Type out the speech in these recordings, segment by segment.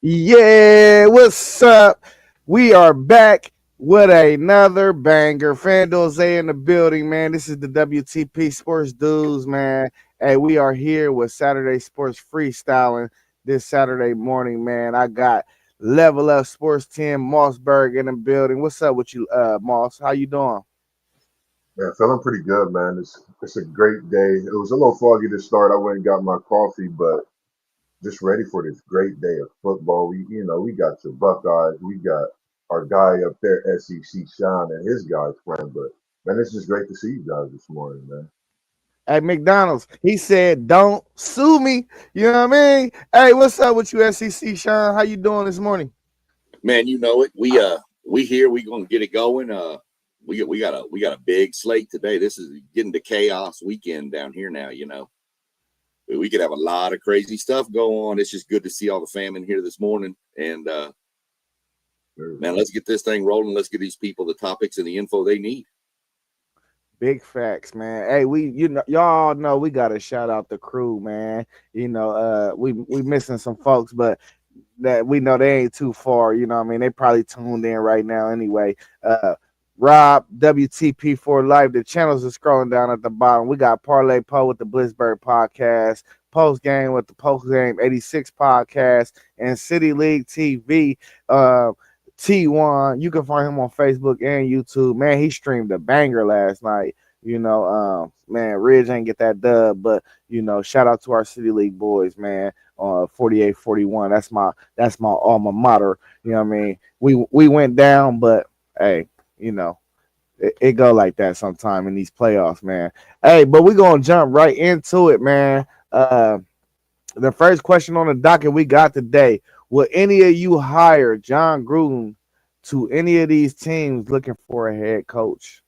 Yeah, what's up? We are back with another banger. FanDuel Zay in the building, man. This is the WTP Sports Dudes, man. Hey, we are here with Saturday Sports Freestyling this Saturday morning, man. I got Level Up Sports 10 Mossberg in the building. What's up with you, Moss? How you doing? Yeah, feeling pretty good, man. It's a great day. It was a little foggy to start. I went and got my coffee, but just ready for this great day of football. We got your Buckeyes. We got our guy up there, SEC Sean, and his guys playing. But man, it's just great to see you guys this morning, man. At McDonald's, he said, "Don't sue me." You know what I mean? Hey, what's up with you, SEC Sean? How you doing this morning? Man, you know it. We here. We gonna get it going. We got a big slate today. This is getting to chaos weekend down here now. We could have a lot of crazy stuff go on. It's just good to see all the fam in here this morning. And Sure. man, let's get this thing rolling. Let's get these people the topics and the info they need. Big facts, man. Hey, y'all know we gotta shout out the crew, man. We missing some folks, but that we know they ain't too far. You know what I mean? They probably tuned in right now anyway. Rob, WTP for Life. The channels are scrolling down at the bottom. We got Parlay Poe with the Blitzburg podcast, Post Game with the Post Game 86 podcast, and City League TV. T1. You can find him on Facebook and YouTube. Man, he streamed a banger last night. Man, Ridge ain't get that dub, but shout out to our City League boys, man. 48-41. That's my alma mater. You know what I mean? We went down, but hey, you know, it go like that sometime in these playoffs, man. Hey, but we gonna jump right into it, man. The first question on the docket we got today: will any of you hire John Gruden to any of these teams looking for a head coach?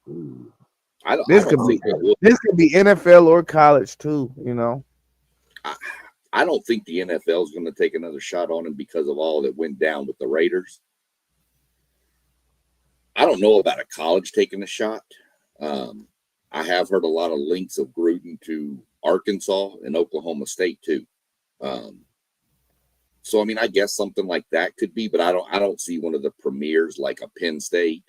Ooh, I don't. I This don't could I'm be think I would. this could be NFL or college too. You know, I, I don't think the NFL is going to take another shot on him because of all that went down with the Raiders. I don't know about a college taking a shot. Um, I have heard a lot of links of Gruden to Arkansas and Oklahoma State too. Um, so I mean, I guess something like that could be, but I don't see one of the premiers like a Penn State,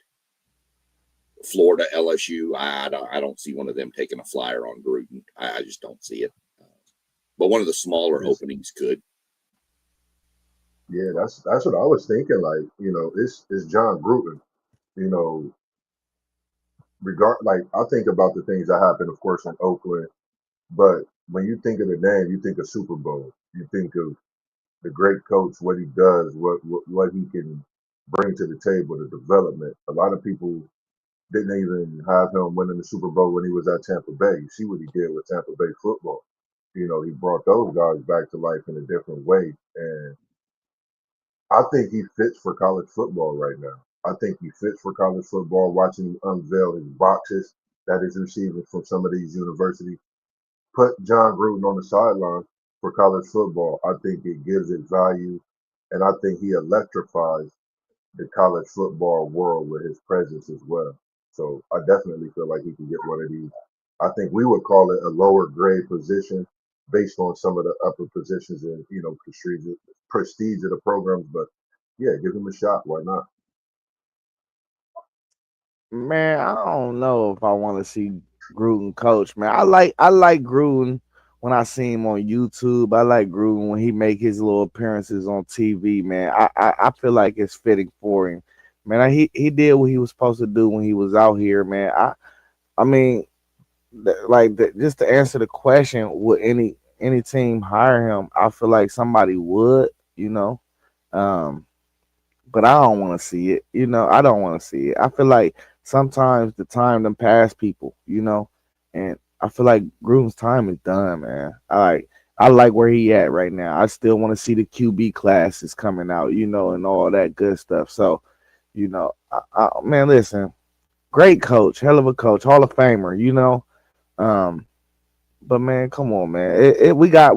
Florida, LSU. I don't see one of them taking a flyer on Gruden. I just don't see it. But one of the smaller just openings could. yeah, that's what I was thinking. Like, it's John Gruden. You know, I think about the things that happened, of course, in Oakland. But when you think of the name, you think of Super Bowl. You think of the great coach, what he does, what he can bring to the table, the development. A lot of people didn't even have him winning the Super Bowl when he was at Tampa Bay. You see what he did with Tampa Bay football. He brought those guys back to life in a different way. And I think he fits for college football right now. I think he fits for college football, watching him unveil his boxes that he's receiving from some of these universities. Put John Gruden on the sideline for college football. I think it gives it value, and I think he electrifies the college football world with his presence as well. So I definitely feel like he can get one of these. I think we would call it a lower grade position based on some of the upper positions and prestige of the programs. But yeah, give him a shot. Why not? man, I don't know if I want to see Gruden coach. Man, I like Gruden when I see him on YouTube. I like Gruden when he make his little appearances on TV. Man, I feel like it's fitting for him. Man, he did what he was supposed to do when he was out here. Man, I mean, just to answer the question, would any team hire him? I feel like somebody would. Um, but I don't want to see it. I don't want to see it. I feel like sometimes the time them pass people. And I feel like Gruden's time is done, man. I like where he at right now. I still want to see the QB classes coming out, and all that good stuff. So, man, listen, great coach, hell of a coach, Hall of Famer. Um, but man, come on, man. We got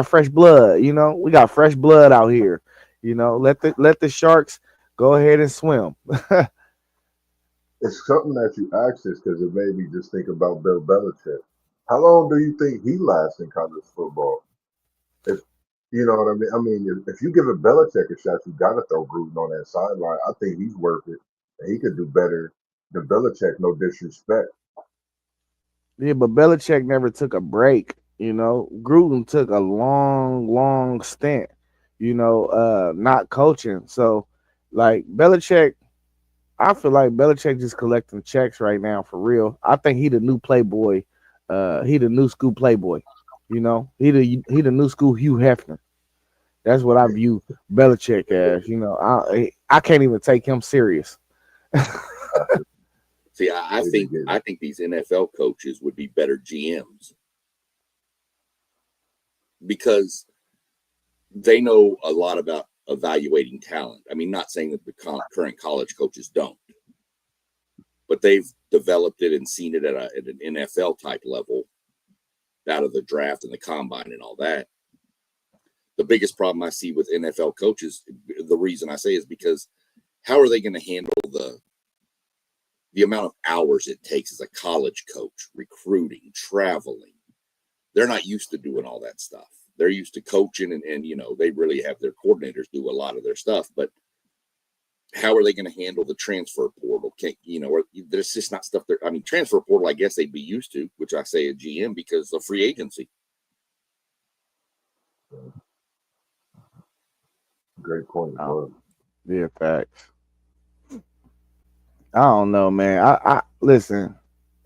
fresh blood. We got fresh blood out here. Let the sharks go ahead and swim. It's something that you asked this because it made me just think about Bill Belichick. How long do you think he lasts in college football? If You know what I mean? I mean, if you give a Belichick a shot, you got to throw Gruden on that sideline. I think he's worth it, and he could do better than Belichick. No disrespect. Yeah, but Belichick never took a break. Gruden took a long, long stint. Not coaching. So, like Belichick, I feel like Belichick just collecting checks right now for real. I think he the new playboy. He the new school playboy. He the new school Hugh Hefner. That's what I view Belichick as. I can't even take him serious. See, Way to get I it. think these NFL coaches would be better GMs because they know a lot about evaluating talent. I mean, not saying that the current college coaches don't, but they've developed it and seen it at an NFL type level out of the draft and the combine and all that. The biggest problem I see with NFL coaches, the reason I say is because how are they going to handle the amount of hours it takes as a college coach, recruiting, traveling? They're not used to doing all that stuff. They're used to coaching and they really have their coordinators do a lot of their stuff, but how are they going to handle the transfer portal? Or there's just not stuff there. I mean, transfer portal, I guess they'd be used to, which I say a GM because of free agency. Great point, bro. Yeah, facts. I don't know, man. I listen.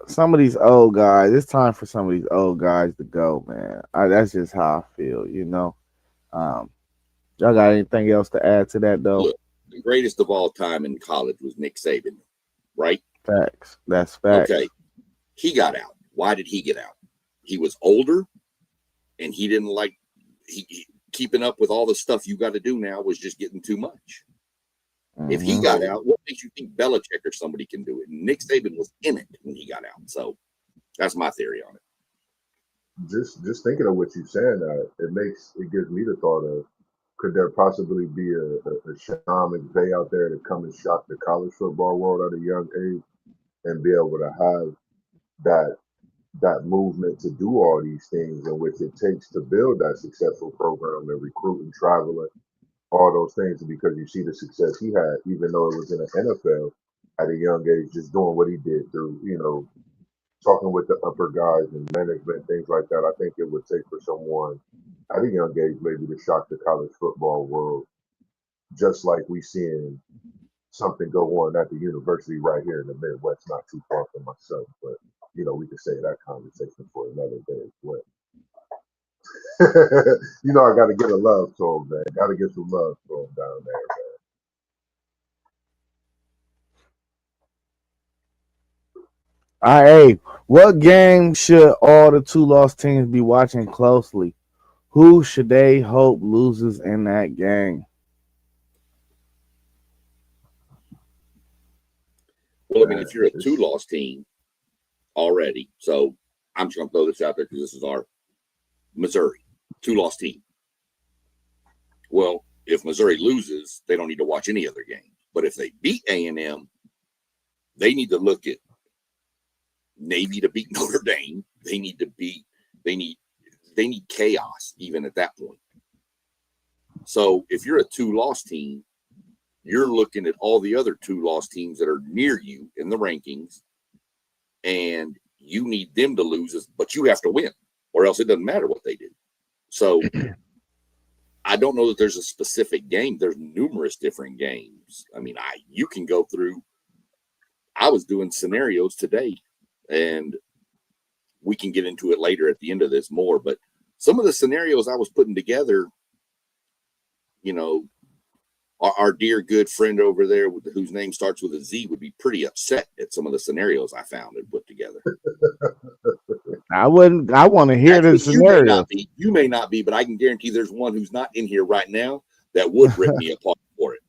Some of these old guys, it's time for some of these old guys to go, man. That's just how I feel. Um, y'all got anything else to add to that though? Look, the greatest of all time in college was Nick Saban, right? Facts. That's facts. Okay, he got out. Why did he get out? He was older, and he didn't like keeping up with all the stuff you got to do now was just getting too much. If he got out, what makes you think Belichick or somebody can do it? Nick Saban was in it when he got out. So that's my theory on it. Just thinking of what you said, it gives me the thought of could there possibly be a Sean McVay out there to come and shock the college football world at a young age and be able to have that that movement to do all these things in which it takes to build that successful program and recruit and travel and all those things because you see the success he had, even though it was in the NFL at a young age, just doing what he did through, talking with the upper guys and management, things like that. I think it would take for someone at a young age maybe to shock the college football world, just like we seeing something go on at the university right here in the Midwest, not too far from myself. But we could say that conversation for another day as well. I got to get a love to him, man. Got to get some love to him down there, man. All right, hey, what game should all the two lost teams be watching closely? Who should they hope loses in that game? Well, I mean, if Man, you're a two-loss team already, so I'm just going to throw this out there because this is our Missouri two-loss team. Well, if Missouri loses, they don't need to watch any other game. But if they beat A&M, they need to look at Navy to beat Notre Dame. They need chaos even at that point. So if you're a two-loss team, you're looking at all the other two-loss teams that are near you in the rankings, and you need them to lose, but you have to win, or else it doesn't matter what they do. So I don't know that there's a specific game. There's numerous different games. I mean, you can go through. I was doing scenarios today, and we can get into it later at the end of this more, but some of the scenarios I was putting together, our dear good friend over there whose name starts with a Z would be pretty upset at some of the scenarios I found and put together. I wouldn't. I want to hear the scenario. You may not be, but I can guarantee there's one who's not in here right now that would rip me apart for it.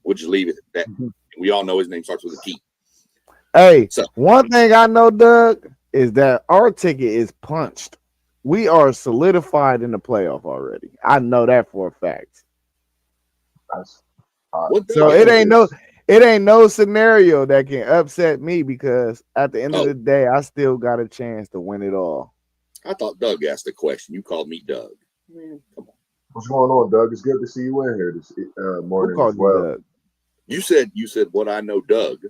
We'll just leave it at that. We all know his name starts with a T. Hey, so one thing I know, Doug, is that our ticket is punched. We are solidified in the playoff already. I know that for a fact. So it ain't no scenario that can upset me because at the end of the day, I still got a chance to win it all. I thought Doug asked the question. You called me Doug. Man, come on. What's going on, Doug? It's good to see you in here this Who morning as called you well. Doug? You said what I know, Doug.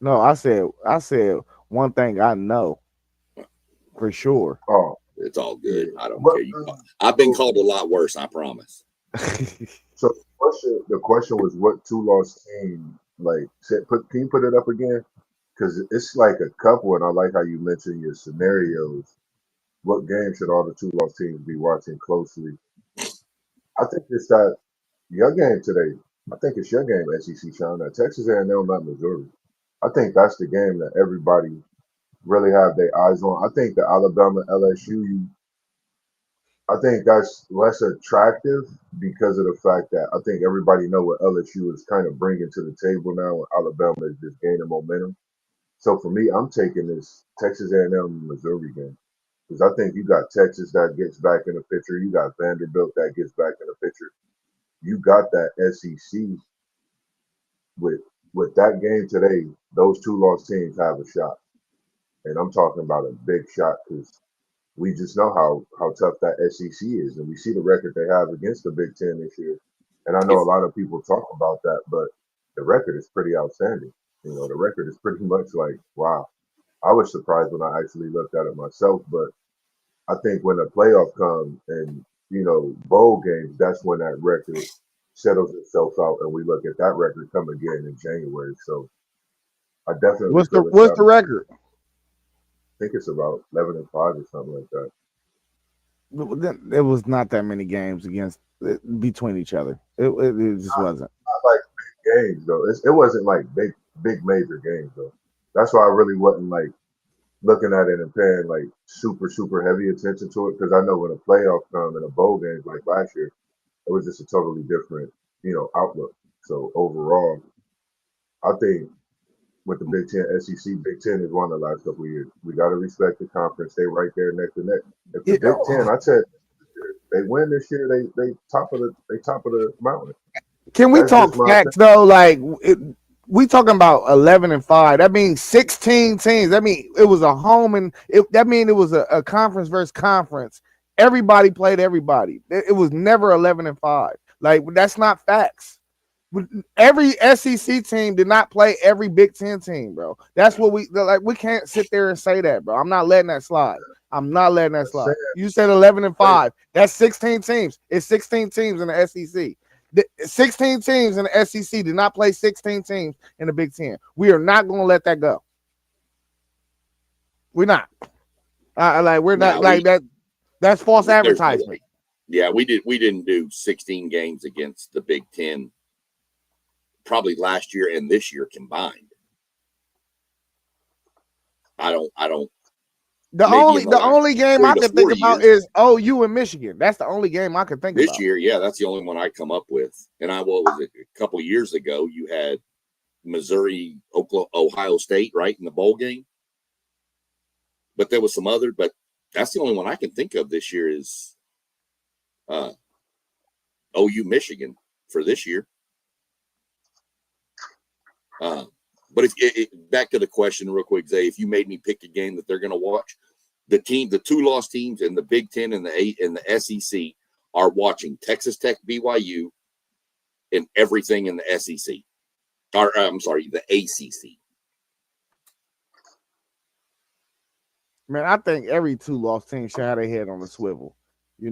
No, I said one thing I know for sure. Oh, It's all yeah. good. I don't What? care. I've been So, called a lot worse. I promise. so the question was, what two lost team like? Can you put it up again? Because it's like a couple, and I like how you mentioned your scenarios. What game should all the two lost teams be watching closely? I think it's that your game today. I think it's your game, SEC Sean. That Texas A&M, not Missouri. I think that's the game that everybody really have their eyes on. I think the Alabama LSU. I think that's less attractive because of the fact that I think everybody know what LSU is kind of bringing to the table now, and Alabama is just gaining momentum. So for me, I'm taking this Texas A&M Missouri game because I think you got Texas that gets back in the picture, you got Vanderbilt that gets back in the picture, you got that SEC with that game today. Those two lost teams have a shot, and I'm talking about a big shot because we just know how tough that SEC is, and we see the record they have against the Big Ten this year. And I know If a lot of people talk about that, but the record is pretty outstanding. The record is pretty much like, wow. I was surprised when I actually looked at it myself, but I think when the playoff comes and bowl games, that's when that record settles itself out, and we look at that record come again in January. So I definitely feel a What's shot. the I record? think it's about 11-5 or something like that. There was not that many games against between each other. It just wasn't. Not like big games though. It wasn't like big major games though. That's why I really wasn't like looking at it and paying like super heavy attention to it because I know when a playoff come and a bowl games like last year, it was just a totally different outlook. So overall, I think with the Big Ten, SEC, Big Ten has won the last couple of years. We got to respect the conference. They right there neck to neck. If the Yeah, Big Ten, I said, they win this year, they top of the mountain. can we That's just talk my opinion. facts though? We talking about 11-5. That means 16 teams. That mean it was a home that mean it was a conference versus conference. Everybody played everybody. It was never 11-5. Like that's not facts. Every SEC team did not play every Big Ten team, bro. That's what we like. We can't sit there and say that, bro. I'm not letting that slide. I'm not letting that Just saying, slide. You said 11 and wait, 5. That's 16 teams. It's 16 teams in the SEC. 16 teams in the SEC did not play 16 teams in the Big Ten. We are not going to let that go. We're not. We're not now like that. That's false there's no advertisement. way. Yeah, we didn't do 16 games against the Big Ten probably last year and this year combined. I don't maybe in the The last only game I 3 to can think 4 about years. is OU and Michigan. That's the only game I can think This about. year, yeah, that's the only one I come up with. And what was it? A couple of years ago, you had Missouri, Oklahoma, Ohio State, right in the bowl game. But there was some other. But that's the only one I can think of this year is uh, OU Michigan for this year. Uh, but back to the question real quick, Zay, if you made me pick a game that they're going to watch, the 2 lost teams in the Big Ten and the SEC are watching Texas Tech, BYU, and everything in the SEC. Or I'm sorry, the ACC. Man, I think every 2-loss team should have their head on the swivel. If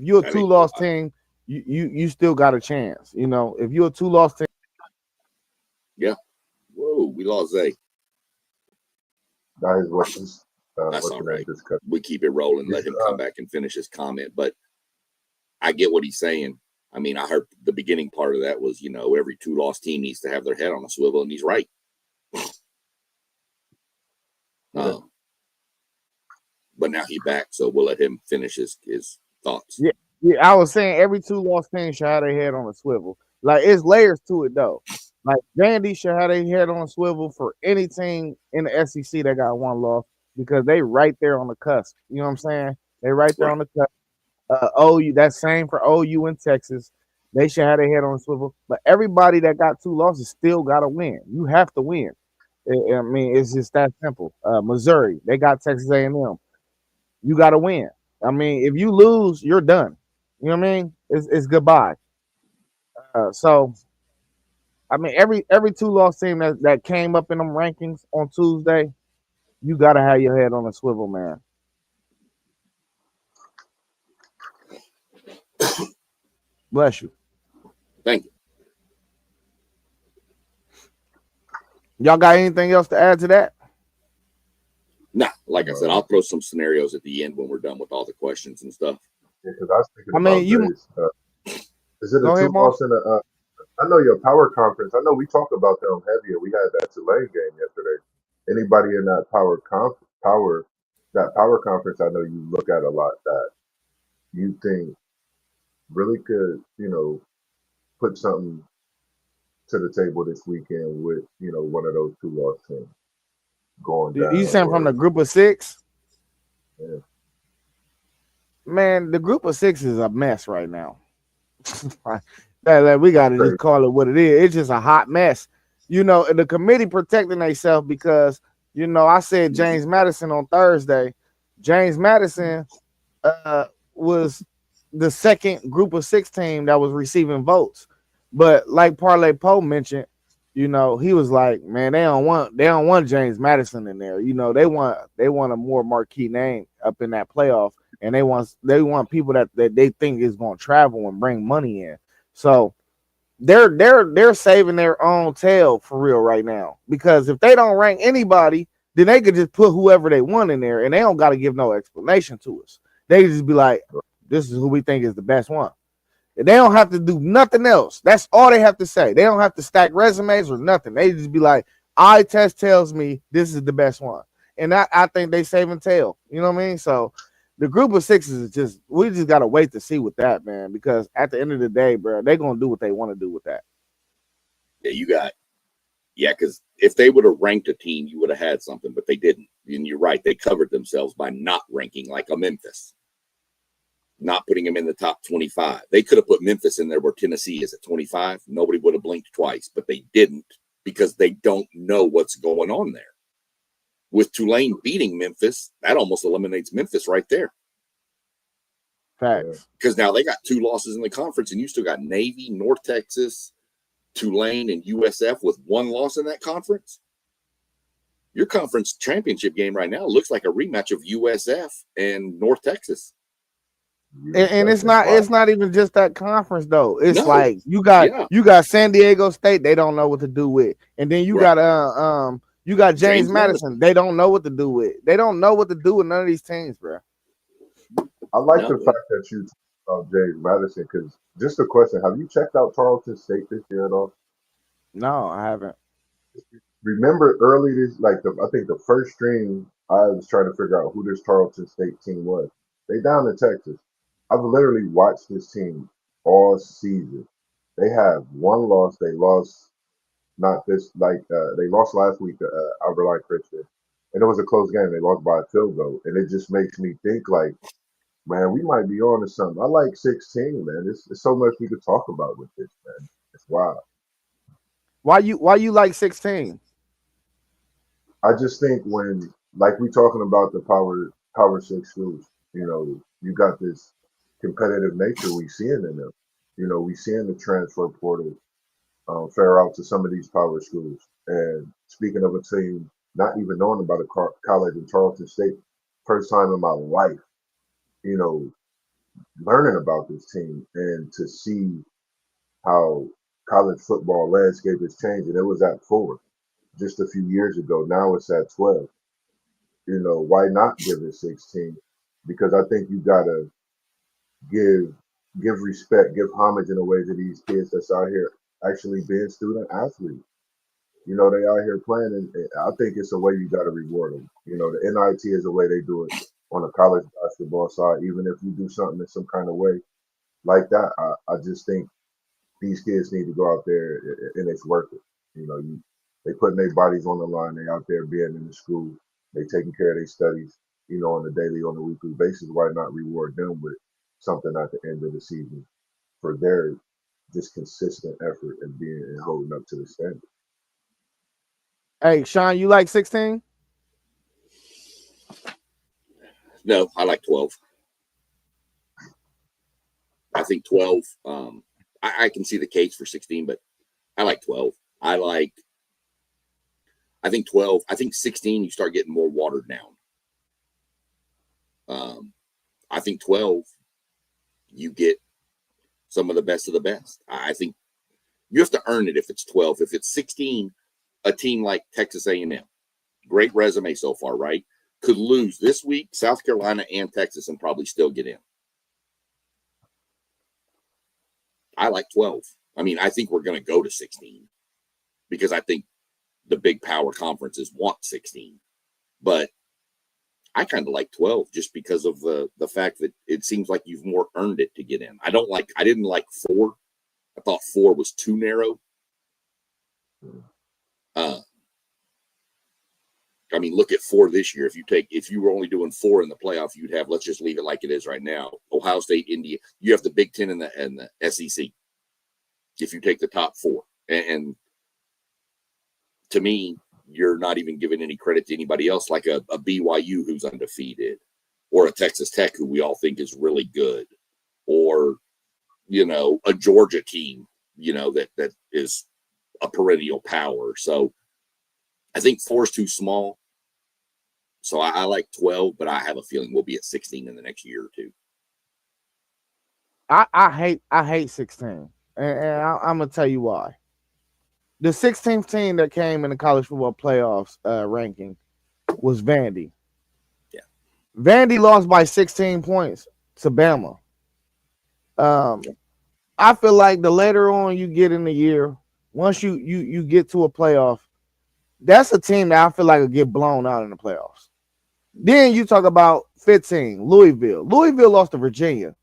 you're a I mean, 2-loss team, you still got a chance. If you're a 2-loss team, yeah. Whoa, we lost Zay. that is what this That's what's all the name right. just cut. We keep it rolling. This Let him come back and finish his comment. But I get what he's saying. I mean, I heard the beginning part of that was, every 2-loss team needs to have their head on a swivel, and he's right. Yeah. But now he's back, so we'll let him finish his thoughts. yeah, I was saying every 2-loss team should have their head on a swivel. Like it's layers to it though. Like Vandy should have their head on a swivel for any team in the SEC that got 1 loss because they right there on the cusp. You know what I'm saying? They right there Right. on the cusp. OU, that's same for OU in Texas. They should have their head on a swivel. But everybody that got 2 losses still got to win. You have to win. I mean, it's just that simple. Missouri, they got Texas A&M. You got to win. I mean, if you lose, you're done. You know what I mean? It's goodbye. So I mean, every two loss team that came up in them rankings on Tuesday, you gotta have your head on a swivel, man. Bless you. Thank you. Y'all got anything else to add to that? Nah, like I said, Uh, I'll throw some scenarios at the end when we're done with all the questions and stuff. because I was thinking I mean, about you Jays. Is it a go ahead, two Moss. loss in a? I know your power conference. I know we talked about them heavier. We had that Tulane game yesterday. Anybody in that power conference, I know you look at a lot that you think really could, put something to the table this weekend with, one of those two loss teams going You down saying from the or group of six? yeah, Man, the group of six is a mess right now. Like, we got to just crazy. call it what it is. It's just a hot mess. You know, the committee protecting themselves because, I said James Madison on Thursday. James Madison was the second group of six team that was receiving votes. But like Parlay Poe mentioned, he was like, man, they don't want James Madison in there. They want a more marquee name up in that playoff, and they want people that they think is going to travel and bring money in. So they're saving their own tail for real right now, because if they don't rank anybody, then they could just put whoever they want in there, and they don't got to give no explanation to us. They just be like, this is who we think is the best one. And they don't have to do nothing else. That's all they have to say. They don't have to stack resumes or nothing. They just be like, eye test tells me this is the best one. And I think they saving tail. You know what I mean? So the group of sixes is just, we just gotta wait to see with that, man. Because at the end of the day, bro, they're gonna do what they want to do with that. Yeah, because if they would have ranked a team, you would have had something, but they didn't. And you're right, they covered themselves by not ranking like a Memphis, not putting them in the top 25. They could have put Memphis in there where Tennessee is at 25. Nobody would have blinked twice, but they didn't because they don't know what's going on there. With Tulane beating Memphis, that almost eliminates Memphis right there. Yeah. Facts. Because now they got two losses in the conference, and you still got Navy, North Texas, Tulane, and USF with one loss in that conference. Your conference championship game right now looks like a rematch of USF and North Texas. And USF it's and not Clyde. it's not even just that conference though. It's No, like you got yeah, you got San Diego State, they don't know what to do with. And then right. you got James James Madison. Madison, they don't know what to do with. They don't know what to do with none of these teams, bro. I like No, the fact that you talked about James Madison because just a question: have you checked out Tarleton State this year at all? No, I haven't. Remember early this, like I think the first stream, I was trying to figure out who this Tarleton State team was. They down in Texas. I've literally watched this team all season. They have one loss. They lost not this like they lost last week to Alberline Christian, and it was a close game. They lost by a field goal, and it just makes me think like, man, we might be on to something. I like 16, man. It's so much we could talk about with this, man. It's wild. Why you like 16? I just think when, like, we talking about the power six schools, you got this competitive nature we seeing in them. We seeing the transfer portal fare out to some of these power schools. And speaking of a team, not even knowing about a college in Tarleton State, first time in my life, you know, learning about this team and to see how college football landscape is changing. It was at 4 just a few years ago. Now it's at 12. Why not give it 16? Because I think you gotta give give respect, give homage in a way to these kids that's out here actually being student athletes. They out here playing, and I think it's a way you gotta reward them. The NIT is a way they do it on the college basketball side. Even if you do something in some kind of way like that, I just think these kids need to go out there and it's worth it. They putting their bodies on the line. They out there being in the school. They taking care of their studies, on a daily, on a weekly basis. Why not reward them with something at the end of the season for their just consistent effort and being and holding up to the standard? Hey, Sean, you like 16? no, I like 12. I think 12. I can see the case for 16, but I like 12. I think 12. I think 16. You start getting more watered down. I think 12. You get some of the best. I think you have to earn it if it's 12. If it's 16, a team like Texas A&M, great resume so far, right? Could lose this week, South Carolina and Texas, and probably still get in. I like 12. I mean, I think we're going to go to 16 because I think the big power conferences want 16. But I kind of like 12 just because of the fact that it seems like you've more earned it to get in. I didn't like 4. I thought 4 was too narrow. I mean, look at 4 this year. If you were only doing 4 in the playoff, you'd have, let's just leave it like it is right now. Ohio State, India, you have the Big Ten and the SEC. If you take the top 4, and to me, you're not even giving any credit to anybody else, like a BYU who's undefeated, or a Texas Tech who we all think is really good, or a Georgia team, that is a perennial power. So I think 4 is too small. So I like 12, but I have a feeling we'll be at 16 in the next year or two. I hate 16, and I'm gonna tell you why. The 16th team that came in the college football playoffs ranking was Vandy. Yeah, Vandy lost by 16 points to Bama. I feel like the later on you get in the year, once you get to a playoff, that's a team that I feel like will get blown out in the playoffs. Then you talk about 15, Louisville. Louisville lost to Virginia.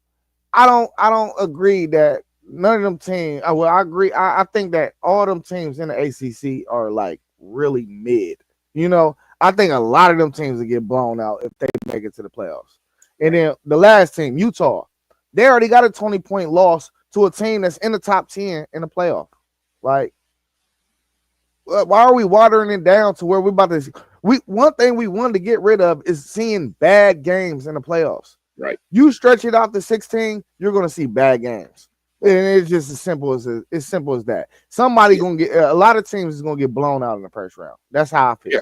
I don't agree that none of them teams. Well, I agree. I think that all them teams in the ACC are like really mid. I think a lot of them teams will get blown out if they make it to the playoffs. And then the last team, Utah, they already got a 20-point loss to a team that's in the top 10 in the playoff. Like, why are we watering it down to where we're about to? One thing we wanted to get rid of is seeing bad games in the playoffs. Right. You stretch it out to 16, you're going to see bad games, and it's just as simple as that. Somebody gonna get a lot of teams is gonna get blown out in the first round. That's how I feel. Yeah.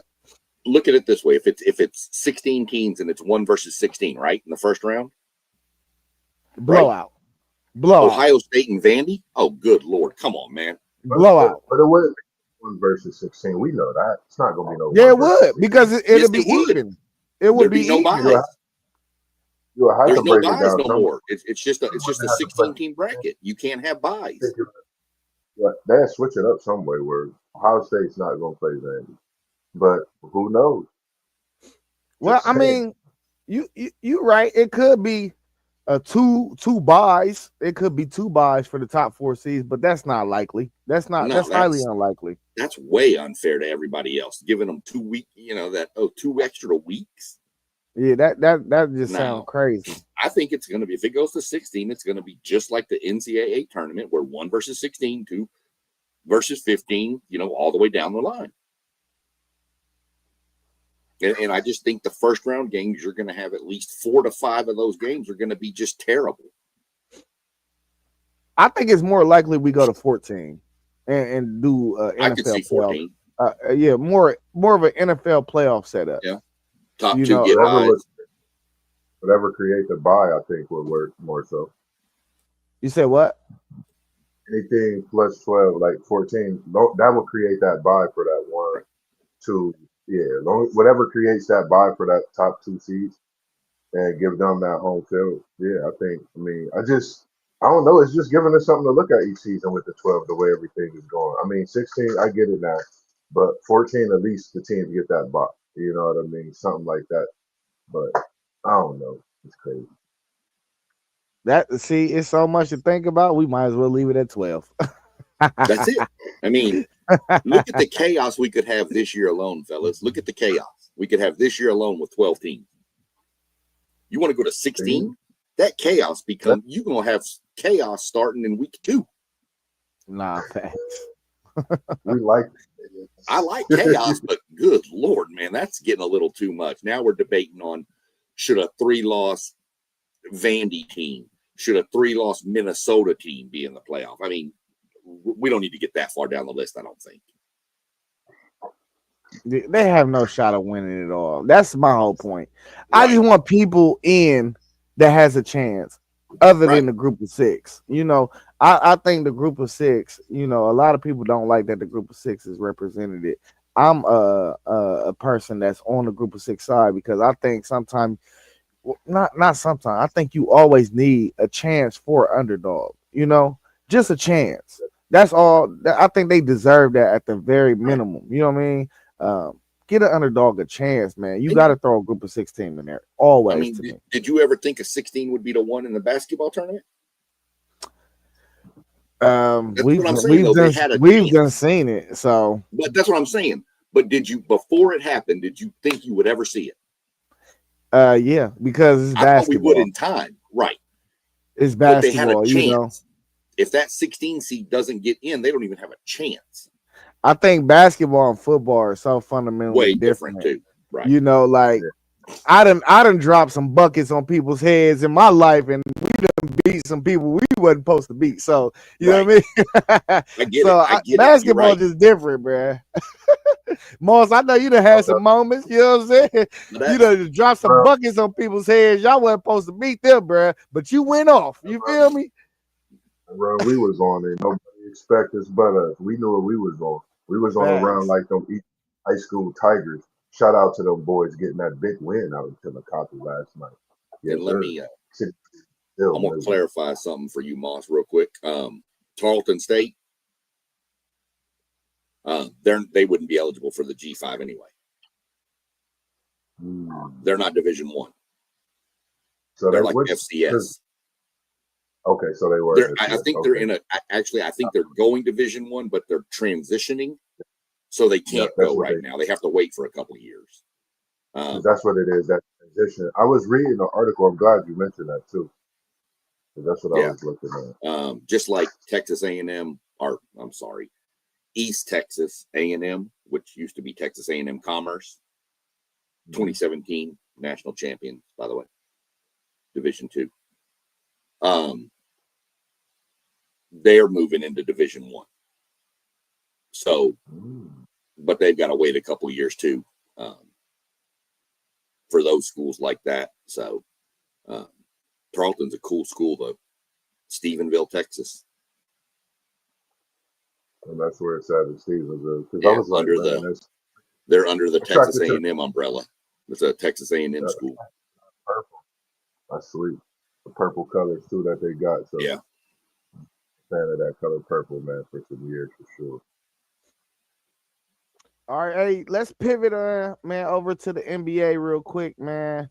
Look at it this way: if it's 16 teams and it's 1 versus 16, right, in the first round, blowout. Ohio State and Vandy. Oh, good Lord! Come on, man. Blowout. But it would 1 versus 16. We know that it's not gonna be no. Yeah, it would because it'll be even. It would be no even. Buys. There's no buys no somewhere. more. It's just a 16-team bracket. You can't have buys. They'll switch it up some way where Ohio State's not going to play Vandy, but who knows? Well, I mean, you right. It could be two buys. It could be 2 buys for the top 4 seeds, but that's not likely. That's highly unlikely. That's way unfair to everybody else, giving them 2 weeks. 2 extra weeks. Yeah, that just sounds crazy. I think it's going to be, if it goes to 16, it's going to be just like the NCAA tournament where 1 versus 16, 2 versus 15, all the way down the line. And I just think the first round games, you're going to have at least 4 to 5 of those games are going to be just terrible. I think it's more likely we go to 14 and do NFL I could see 14. More of an NFL playoff setup. Yeah. Top 2 get buys. Whatever creates a buy, I think, will work more so. You said what? Anything plus 12, like 14, that will create that buy for that 1, 2. Yeah, whatever creates that buy for that top 2 seeds and give them that home field. Yeah, I don't know. It's just giving us something to look at each season with the 12, the way everything is going. I mean, 16, I get it now, but 14, at least the teams get that buy. You know what I mean? Something like that. But I don't know. It's crazy. It's so much to think about. We might as well leave it at 12. That's it. I mean, look at the chaos we could have this year alone, fellas. Look at the chaos we could have this year alone with 12 teams. You want to go to 16? That chaos becomes, you're going to have chaos starting in week 2. Nah, facts. We like it. I like chaos, but good Lord, man, that's getting a little too much. Now we're debating on, should a 3-loss Vandy team, should a 3-loss Minnesota team be in the playoff? I mean, we don't need to get that far down the list, I don't think. They have no shot of winning it all. That's my whole point. Right. I just want people in that has a chance, other than the group of 6. You know, I think the group of 6. You know, a lot of people don't like that the group of 6 is represented. I'm a person that's on the group of 6 side because I think sometimes, not sometimes. I think you always need a chance for underdog. You know, just a chance. That's all. I think they deserve that at the very minimum. You know what I mean? Get an underdog a chance, man. You got to throw a group of 6 team in there always. I mean, did you ever think a 16 would be the one in the basketball tournament? We've done seen it. So, but that's what I'm saying. But did you, before it happened, did you think you would ever see it? Yeah, because it's basketball. I thought we would in time, right? It's basketball. But they had a chance. You know? If that 16 seed doesn't get in, they don't even have a chance. I think basketball and football are so fundamentally way different too. Right. You know, like I done dropped some buckets on people's heads in my life, and we done beat some people we wasn't supposed to beat. So you know what I mean? I get it. Basketball is just different, bro. Moss, I know you done had some moments. You know what I'm saying? You done dropped some buckets on people's heads. Y'all wasn't supposed to beat them, bro, but you went off. You feel me? Bro, we was on it. Nobody expect us but us. We knew what we was on. We was on a run like them high school Tigers. Shout out to them boys getting that big win out in Chillicothe last night. Yes, and let me I'm gonna clarify something for you, Moss, real quick. Tarleton State, they wouldn't be eligible for the G5 anyway. They're not Division I. So they're like FCS. Okay, so they were. I think they're in actually, I think they're going Division I, but they're transitioning, so they can't go right now. They have to wait for a couple of years. That's what it is, that transition. I was reading the article. I'm glad you mentioned that too. That's what I was looking at. Just like Texas A&M, or I'm sorry, East Texas A&M, which used to be Texas A&M Commerce, 2017 national champion, by the way, Division II. They're moving into Division I. So, but they've got to wait a couple of years too for those schools like that. So, Tarleton's a cool school though. Stephenville, Texas. And that's where it's at in Stephenville. Yeah, I was like, they're under the Texas A&M umbrella. It's a Texas A&M school. Purple. That's sweet. The purple colors too that they got. So yeah. Fan of that color purple, man, for some years for sure. All right, hey, let's pivot man, over to the NBA real quick, man.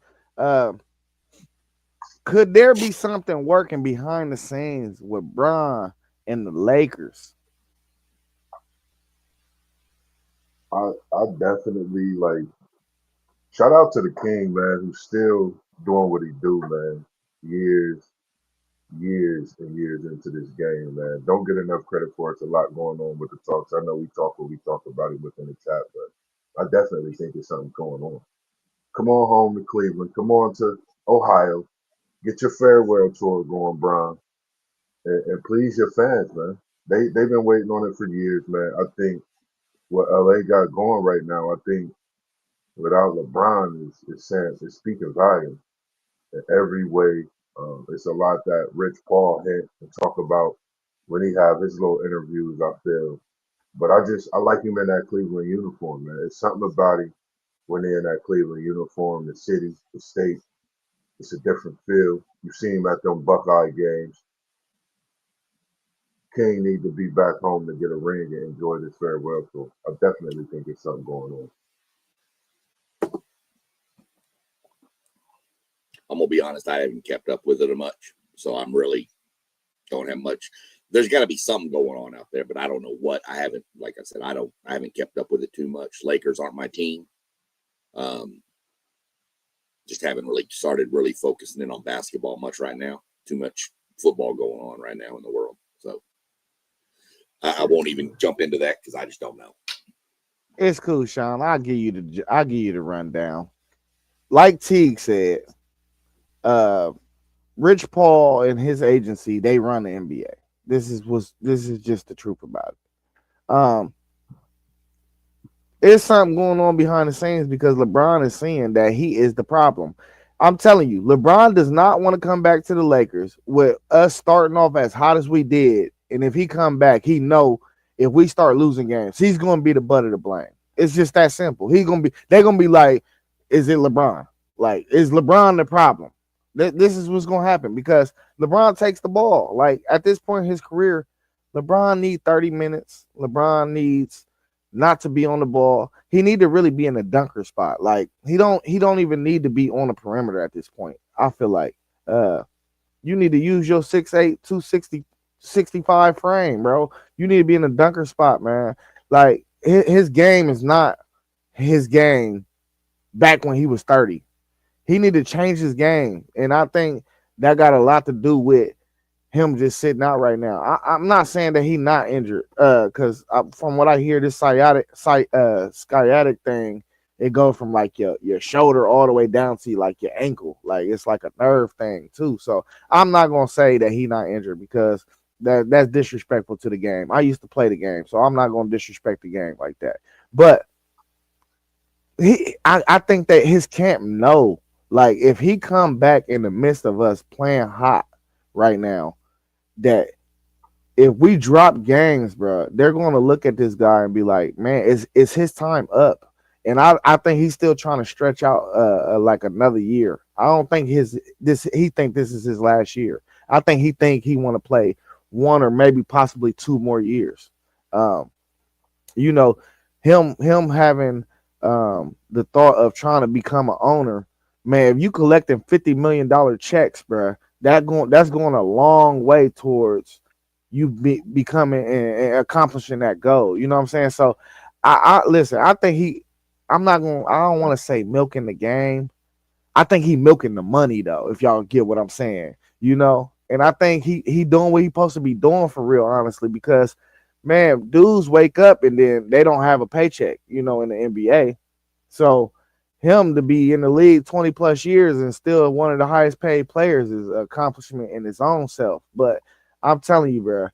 Could there be something working behind the scenes with Bron and the Lakers? I definitely shout out to the King, man, who's still doing what he do, man. Years and years into this game, man. Don't get enough credit for it. It's a lot going on with the talks. I know we talk about it within the chat, but I definitely think there's something going on. Come on home to Cleveland. Come on to Ohio. Get your farewell tour going, Bron, and please your fans, man. They've been waiting on it for years, man. I think what LA got going right now, I think without LeBron is speaking volume in every way. It's a lot that Rich Paul hint and talk about when he have his little interviews, I feel. But I like him in that Cleveland uniform, man. It's something about him when they're in that Cleveland uniform, the city, the state. It's a different feel. You see him at them Buckeye games. King need to be back home to get a ring and enjoy this farewell tour. I definitely think there's something going on. I'm gonna be honest, I haven't kept up with it much, so I'm really don't have much. There's got to be something going on out there, but I don't know what. I haven't, like I said, I haven't kept up with it too much. Lakers aren't my team. Just haven't really started really focusing in on basketball much right now. Too much football going on right now in the world, so I won't even jump into that because I just don't know. It's cool, Sean. I'll give you the rundown. Like Teague said, Rich Paul and his agency, they run the NBA. This is just the truth about it. There's something going on behind the scenes because LeBron is seeing that he is the problem. I'm telling you, LeBron does not want to come back to the Lakers with us starting off as hot as we did. And if he come back, he know if we start losing games, he's going to be the butt of the blame. It's just that simple. They're going to be like, is it LeBron? Like, is LeBron the problem? This is what's going to happen because LeBron takes the ball. Like at this point in his career, LeBron needs 30 minutes. LeBron needs not to be on the ball. He need to really be in a dunker spot. Like he don't even need to be on the perimeter at this point. I feel like uh you need to use your 6'8", 260, 65 frame, bro. You need to be in a dunker spot, man. Like his game is not his game back when he was 30. He need to change his game. And I think that got a lot to do with him just sitting out right now. I'm not saying that he not injured, because from what I hear, this sciatic thing, it goes from like your shoulder all the way down to like your ankle, like it's like a nerve thing too. So I'm not gonna say that he not injured because that's disrespectful to the game. I used to play the game, so I'm not gonna disrespect the game like that. But I think that his camp know, like if he come back in the midst of us playing hot right now, that if we drop games, bro, they're going to look at this guy and be like, man, it's his time up. And I think he's still trying to stretch out like another year. I don't think he think this is his last year. I think he want to play one or maybe possibly two more years. Um, you know, him having the thought of trying to become an owner, man, if you collecting $50 million checks, bro, that's going a long way towards you becoming and accomplishing that goal. You know what I'm saying? So I listen, I think I don't want to say milking the game. I think he milking the money though, if y'all get what I'm saying, you know. And I think he doing what he supposed to be doing for real, honestly, because man, dudes wake up and then they don't have a paycheck, you know, in the NBA. So him to be in the league 20 plus years and still one of the highest paid players is an accomplishment in his own self. But I'm telling you, bro,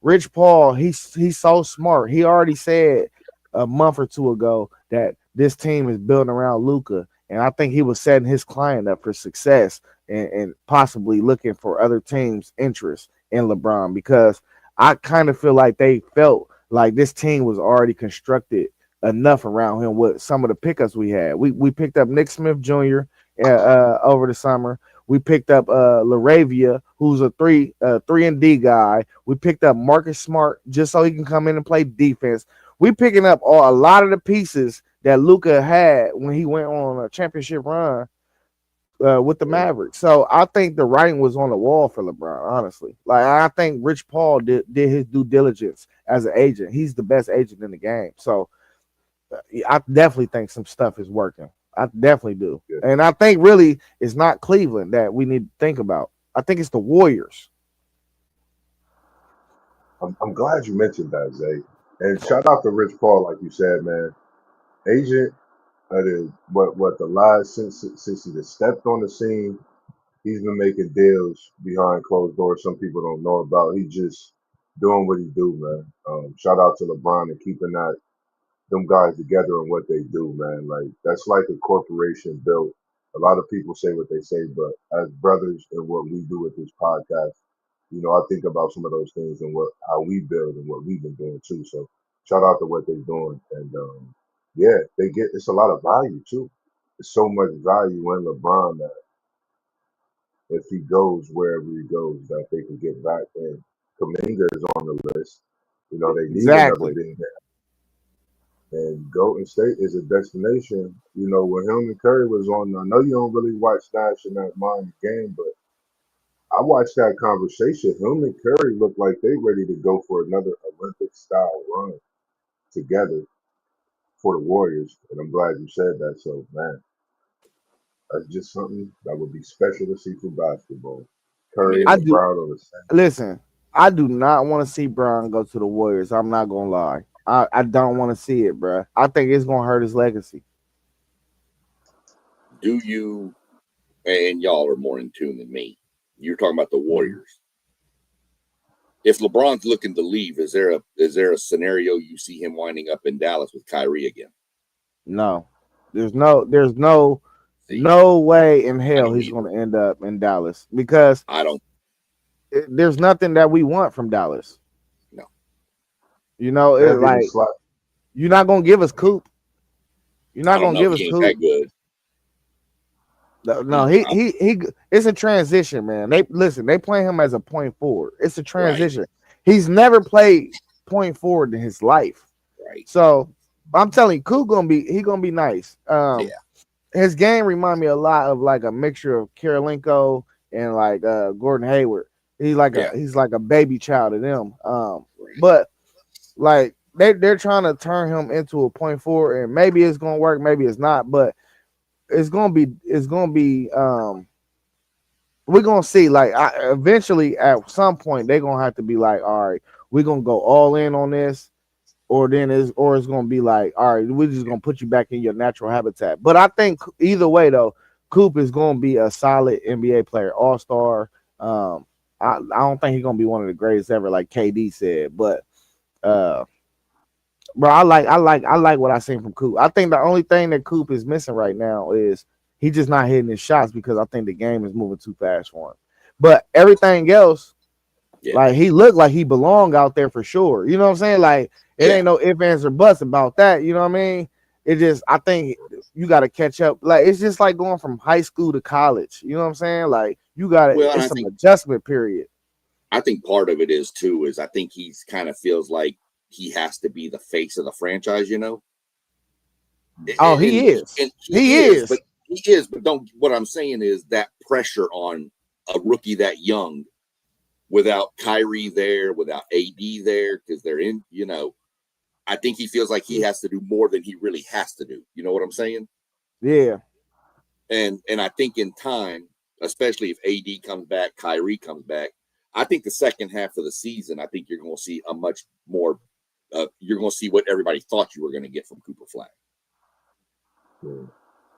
Rich Paul, he's so smart. He already said a month or two ago that this team is building around Luca, and I think he was setting his client up for success and possibly looking for other teams' interest in LeBron because I kind of feel like they felt like this team was already constructed enough around him with some of the pickups we had. We picked up Nick Smith Jr. Over the summer. We picked up Laravia, who's a three and D guy. We picked up Marcus Smart just so he can come in and play defense. We picking up a lot of the pieces that Luca had when he went on a championship run with the Yeah. Mavericks. So I think the writing was on the wall for LeBron, honestly. Like I think Rich Paul did his due diligence as an agent. He's the best agent in the game. So I definitely think some stuff is working. I definitely do. Yeah. And I think really it's not Cleveland that we need to think about. I think it's the Warriors. I'm glad you mentioned that, Zay. And shout out to Rich Paul, like you said, man. Agent of the what the last since he just stepped on the scene, he's been making deals behind closed doors. Some people don't know about. He just doing what he do, man. Shout out to LeBron and keeping that them guys together and what they do, man. Like that's like a corporation built. A lot of people say what they say, but as brothers and what we do with this podcast, I think about some of those things and what how we build and what we've been doing too. So shout out to what they're doing, and yeah, they get it's a lot of value too. There's so much value in LeBron that if he goes wherever he goes, that they can get back. And Kaminga is on the list. They need another Exactly. big man. And Golden State is a destination. When him and Curry was on, I know you don't really watch Nash in that mind game, but I watched that conversation. Him and Curry look like they ready to go for another Olympic style run together for the Warriors. And I'm glad you said that. So man, that's just something that would be special to see for basketball. I mean, Curry if I and do LeBron on the same. listen. I do not want to see Brown go to the Warriors. I'm not gonna lie. I don't want to see it, bro. I think it's gonna hurt his legacy. do you, and y'all are more in tune than me. You're talking about the Mhm. Warriors. If LeBron's looking to leave, is there a scenario you see him winding up in Dallas with Kyrie again? No, there's See, no way in I hell don't he's either. going to end up in Dallas because I don't there's nothing that we want from Dallas. know. You know, They'll it's give him like slack. you're not going to give us Coop. You're I not don't going to know. give us He ain't Coop. that good. No, no, He, I'm he. It's a transition, man. They listen. They play him as a point forward. It's a right, transition. He's never played point forward in his life. right. So I'm telling you, Coop gonna be nice. Yeah, His game remind me a lot of like a mixture of Karolinko and like Gordon Hayward. yeah, He's like a baby child to them. right. But like they're trying to turn him into a point forward, and maybe it's gonna work, maybe it's not, but it's gonna be we're gonna see. Like eventually, at some point, they're gonna have to be like, all right, we're gonna go all in on this, or it's gonna be like, all right, we're just gonna put you back in your natural habitat. But I think either way though, Coop is gonna be a solid NBA player, all star. I don't think he's gonna be one of the greatest ever, like KD said, but uh, bro, I like what I seen from Coop. I think the only thing that Coop is missing right now is he just not hitting his shots because I think the game is moving too fast for him. But everything else, Yeah, like he looked like he belonged out there for sure. You know what I'm saying? Like it yeah. ain't no ifs, ands, or buts about that. You know what I mean? It just I think you got to catch up. Like it's just like going from high school to college. You know what I'm saying? Like you got to. Well, and It's I some think adjustment period. I think part of it is too is I think he's kind of feels like he has to be the face of the franchise, Oh, and he is. he He is, but is. don't. What I'm saying is that pressure on a rookie that young without Kyrie there, without AD there, because they're in. I think he feels like he has to do more than he really has to do. You know what I'm saying? Yeah. And I think in time, especially if AD comes back, Kyrie comes back, I think the second half of the season, I think you're going to see a much more. You're going to see what everybody thought you were going to get from Cooper Flag. Yeah.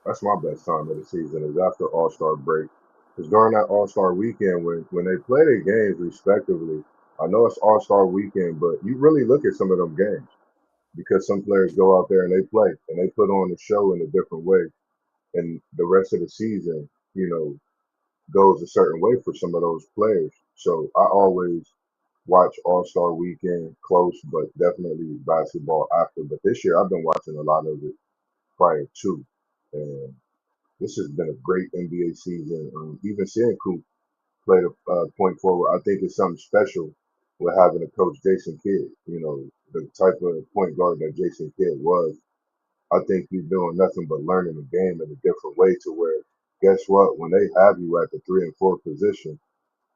That's my best time of the season is after All Star break. Because during that All Star weekend, when they play their games respectively, I know it's All Star weekend, but you really look at some of them games because some players go out there and they play and they put on the show in a different way, and the rest of the season, goes a certain way for some of those players. So I always watch All Star Weekend close, but definitely basketball after. But this year I've been watching a lot of it prior to, and this has been a great NBA season. Even seeing Coop play the point forward, I think it's something special with having a coach Jason Kidd. The type of point guard that Jason Kidd was. I think he's doing nothing but learning the game in a different way to where, guess what? When they have you at the 3 and 4 position,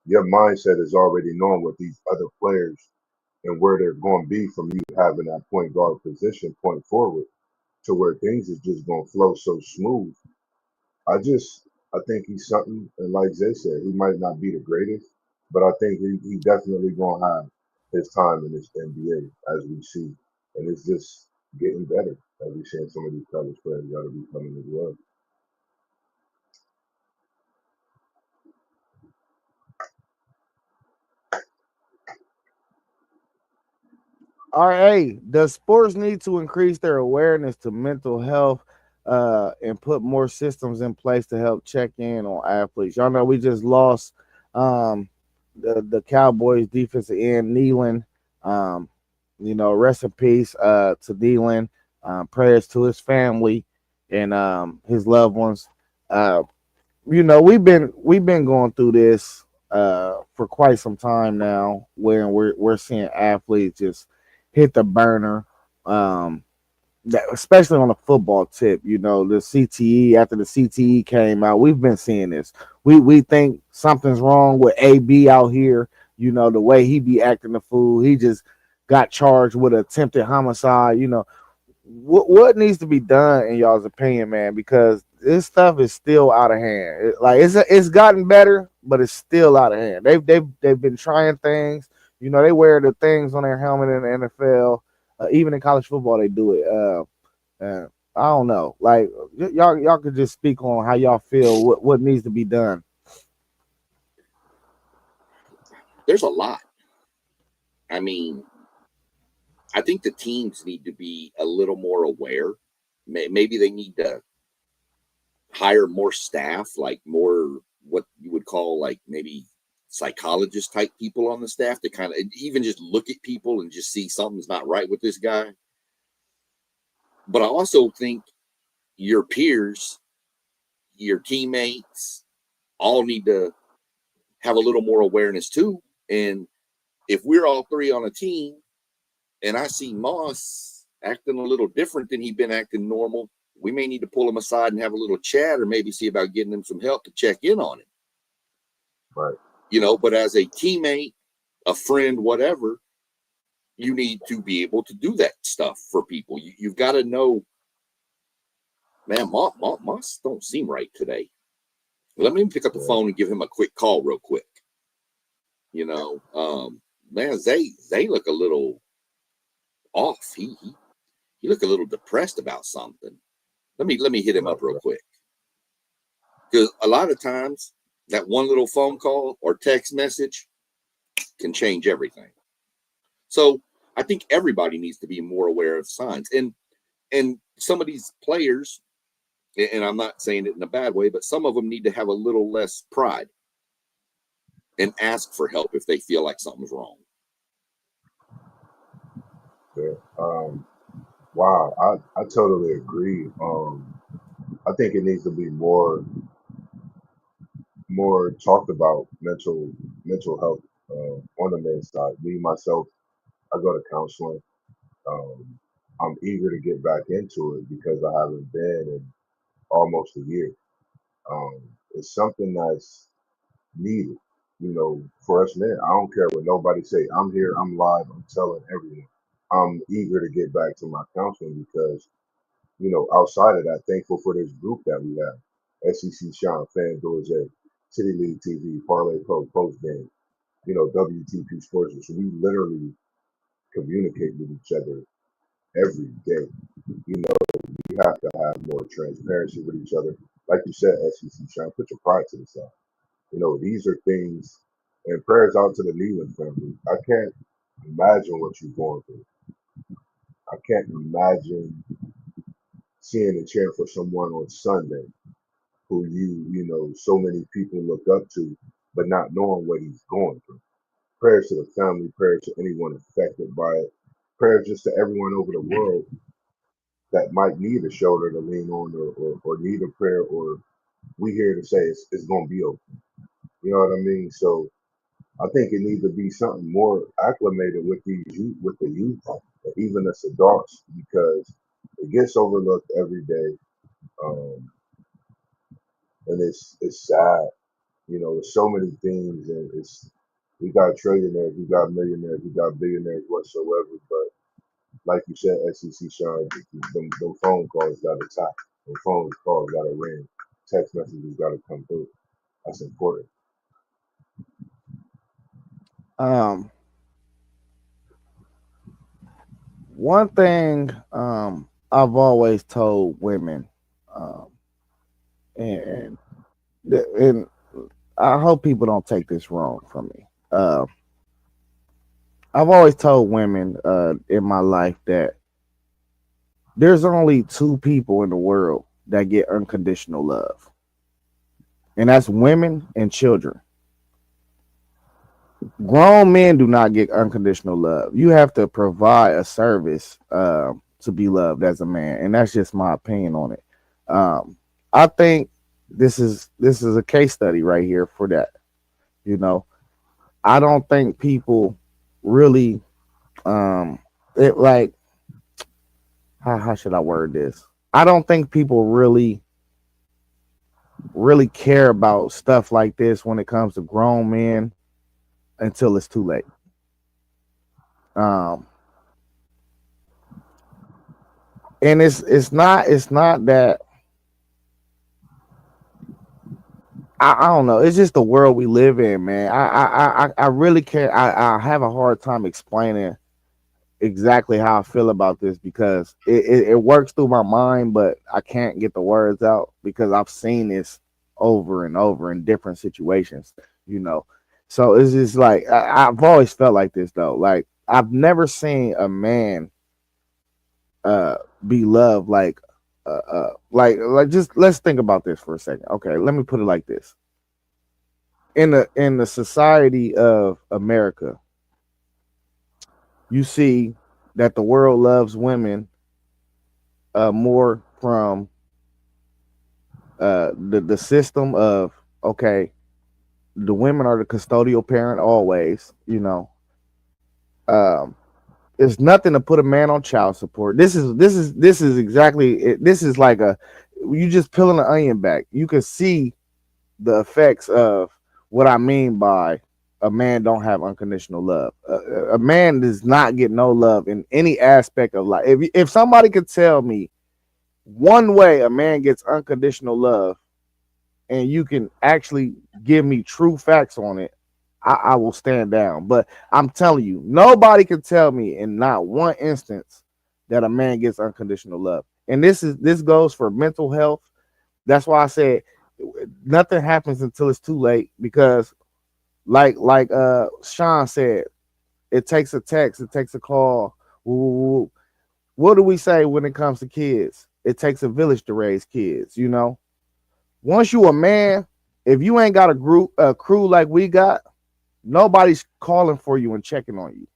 your mindset is already knowing what these other players and where they're going to be from you having that point guard position point forward to where things is just going to flow so smooth. I think he's something, and like Zay said, he might not be the greatest, but I think he definitely going to have his time in this NBA as we see. And it's just getting better as we seeing some of these college players got to be coming as well. RA, does sports need to increase their awareness to mental health and put more systems in place to help check in on athletes? Y'all know we just lost um, the Cowboys defensive end, Nealon. Um, rest in peace to Nealon. Prayers to his family and his loved ones. Uh, we've been going through this for quite some time now, where we're seeing athletes just hit the burner. Um, especially on the football tip, the CTE after the CTE came out, we've been seeing this. We think something's wrong with AB out here. The way he be acting the fool. He just got charged with attempted homicide. What needs to be done in y'all's opinion, man? Because this stuff is still out of hand. It's gotten better, but it's still out of hand. They've been trying things. They wear the things on their helmet in the NFL. Even in college football, they do it. I don't know. Like y'all could just speak on how y'all feel. What needs to be done. there's a lot. I mean, I think the teams need to be a little more aware. Maybe they need to hire more staff, like more what you would call like maybe psychologist type people on the staff to kind of even just look at people and just see something's not right with this guy. But I also think your peers, your teammates, all need to have a little more awareness too. And if we're all three on a team and I see Moss acting a little different than he'd been acting normal, we may need to pull him aside and have a little chat or maybe see about getting him some help to check in on him. Right. But as a teammate, a friend, whatever, you need to be able to do that stuff for people. You've got to know, man, Moss don't seem right today. Let me pick up the phone and give him a quick call real quick. Man, they look a little off. He looked a little depressed about something. Let me hit him up real quick. Because a lot of times that one little phone call or text message can change everything. So I think everybody needs to be more aware of signs. And some of these players, and I'm not saying it in a bad way, but some of them need to have a little less pride and ask for help if they feel like something's wrong. Yeah. Wow. I totally agree. I think it needs to be more talked about mental health on the men's side. Me myself, I go to counseling. Um, I'm eager to get back into it because I haven't been in almost a year. Um, it's something that's needed, for us men. I don't care what nobody say. I'm here. I'm live. I'm telling everyone. I'm eager to get back to my counseling because, outside of that, thankful for this group that we have. SEC Sean, FanDuel J, City League TV, Parlay Pro, Post Game, WTP Sports. So we literally communicate with each other every day. We have to have more transparency with each other. Like you said, SEC Sean, put your pride to the side. These are things, and prayers out to the Leland family. I can't imagine what you're going through. I can't imagine seeing and cheering for someone on Sunday who so many people look up to, but not knowing what he's going through. Prayers to the family, prayers to anyone affected by it, prayers just to everyone over the world that might need a shoulder to lean on or need a prayer, or we here to say it's going to be okay. You know what I mean? So I think it needs to be something more acclimated with these youth, with the youth, even us adults, because it gets overlooked every day, um, and it's sad. There's so many things, and we got trillionaires, we got millionaires, we got billionaires whatsoever. But like you said, SEC Sean, them phone calls got to tap, them phone calls got to ring, text messages got to come through. That's important. Um, One thing I've always told women, um, and and I hope people don't take this wrong from me. I've always told women in my life that there's only two people in the world that get unconditional love, and that's women and children. Grown men do not get unconditional love. You have to provide a service to be loved as a man, and that's just my opinion on it. I think this is a case study right here for that. You know, I don't think people really it like how should I word this? I don't think people really care about stuff like this when it comes to grown men until it's too late. Um, and it's not that I don't know. It's just the world we live in, man. I really can't. I have a hard time explaining exactly how I feel about this because it works through my mind, but I can't get the words out because I've seen this over and over in different situations. You know, So it's just like I've always felt like this though. Like I've never seen a man uh be loved like just let's think about this for a second. Okay, let me put it like this. In the society of America, you see that the world loves women more from the system of okay, the women are the custodial parent always, you know. Um it's nothing to put a man on child support. This is exactly it. This is like a you just peeling the onion back. You can see the effects of what I mean by a man don't have unconditional love. A man does not get no love in any aspect of life. If somebody could tell me one way a man gets unconditional love, and you can actually give me true facts on it, I will stand down. But I'm telling you, nobody can tell me in not one instance that a man gets unconditional love. And this goes for mental health. That's why I said nothing happens until it's too late because like Sean said, it takes a text, it takes a call. What do we say when it comes to kids? It takes a village to raise kids, you know. Once you a man, if you ain't got a crew like we got, nobody's calling for you and checking on you.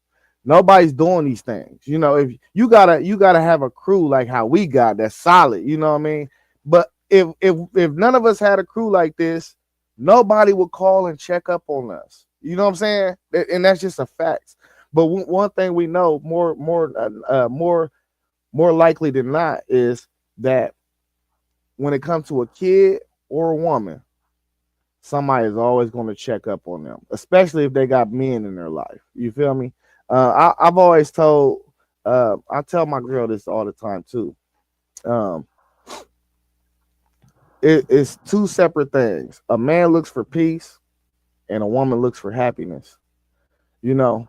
Nobody's doing these things. You know, if you gotta have a crew like how we got that's solid, you know what I mean? But if none of us had a crew like this, nobody would call and check up on us. You know what I'm saying? And that's just a fact. But one thing we know more likely than not is that when it comes to a kid or a woman, somebody is always going to check up on them, especially if they got men in their life. You feel me? I've always told, I tell my girl this all the time too. Um, it's two separate things. A man looks for peace, and a woman looks for happiness. You know,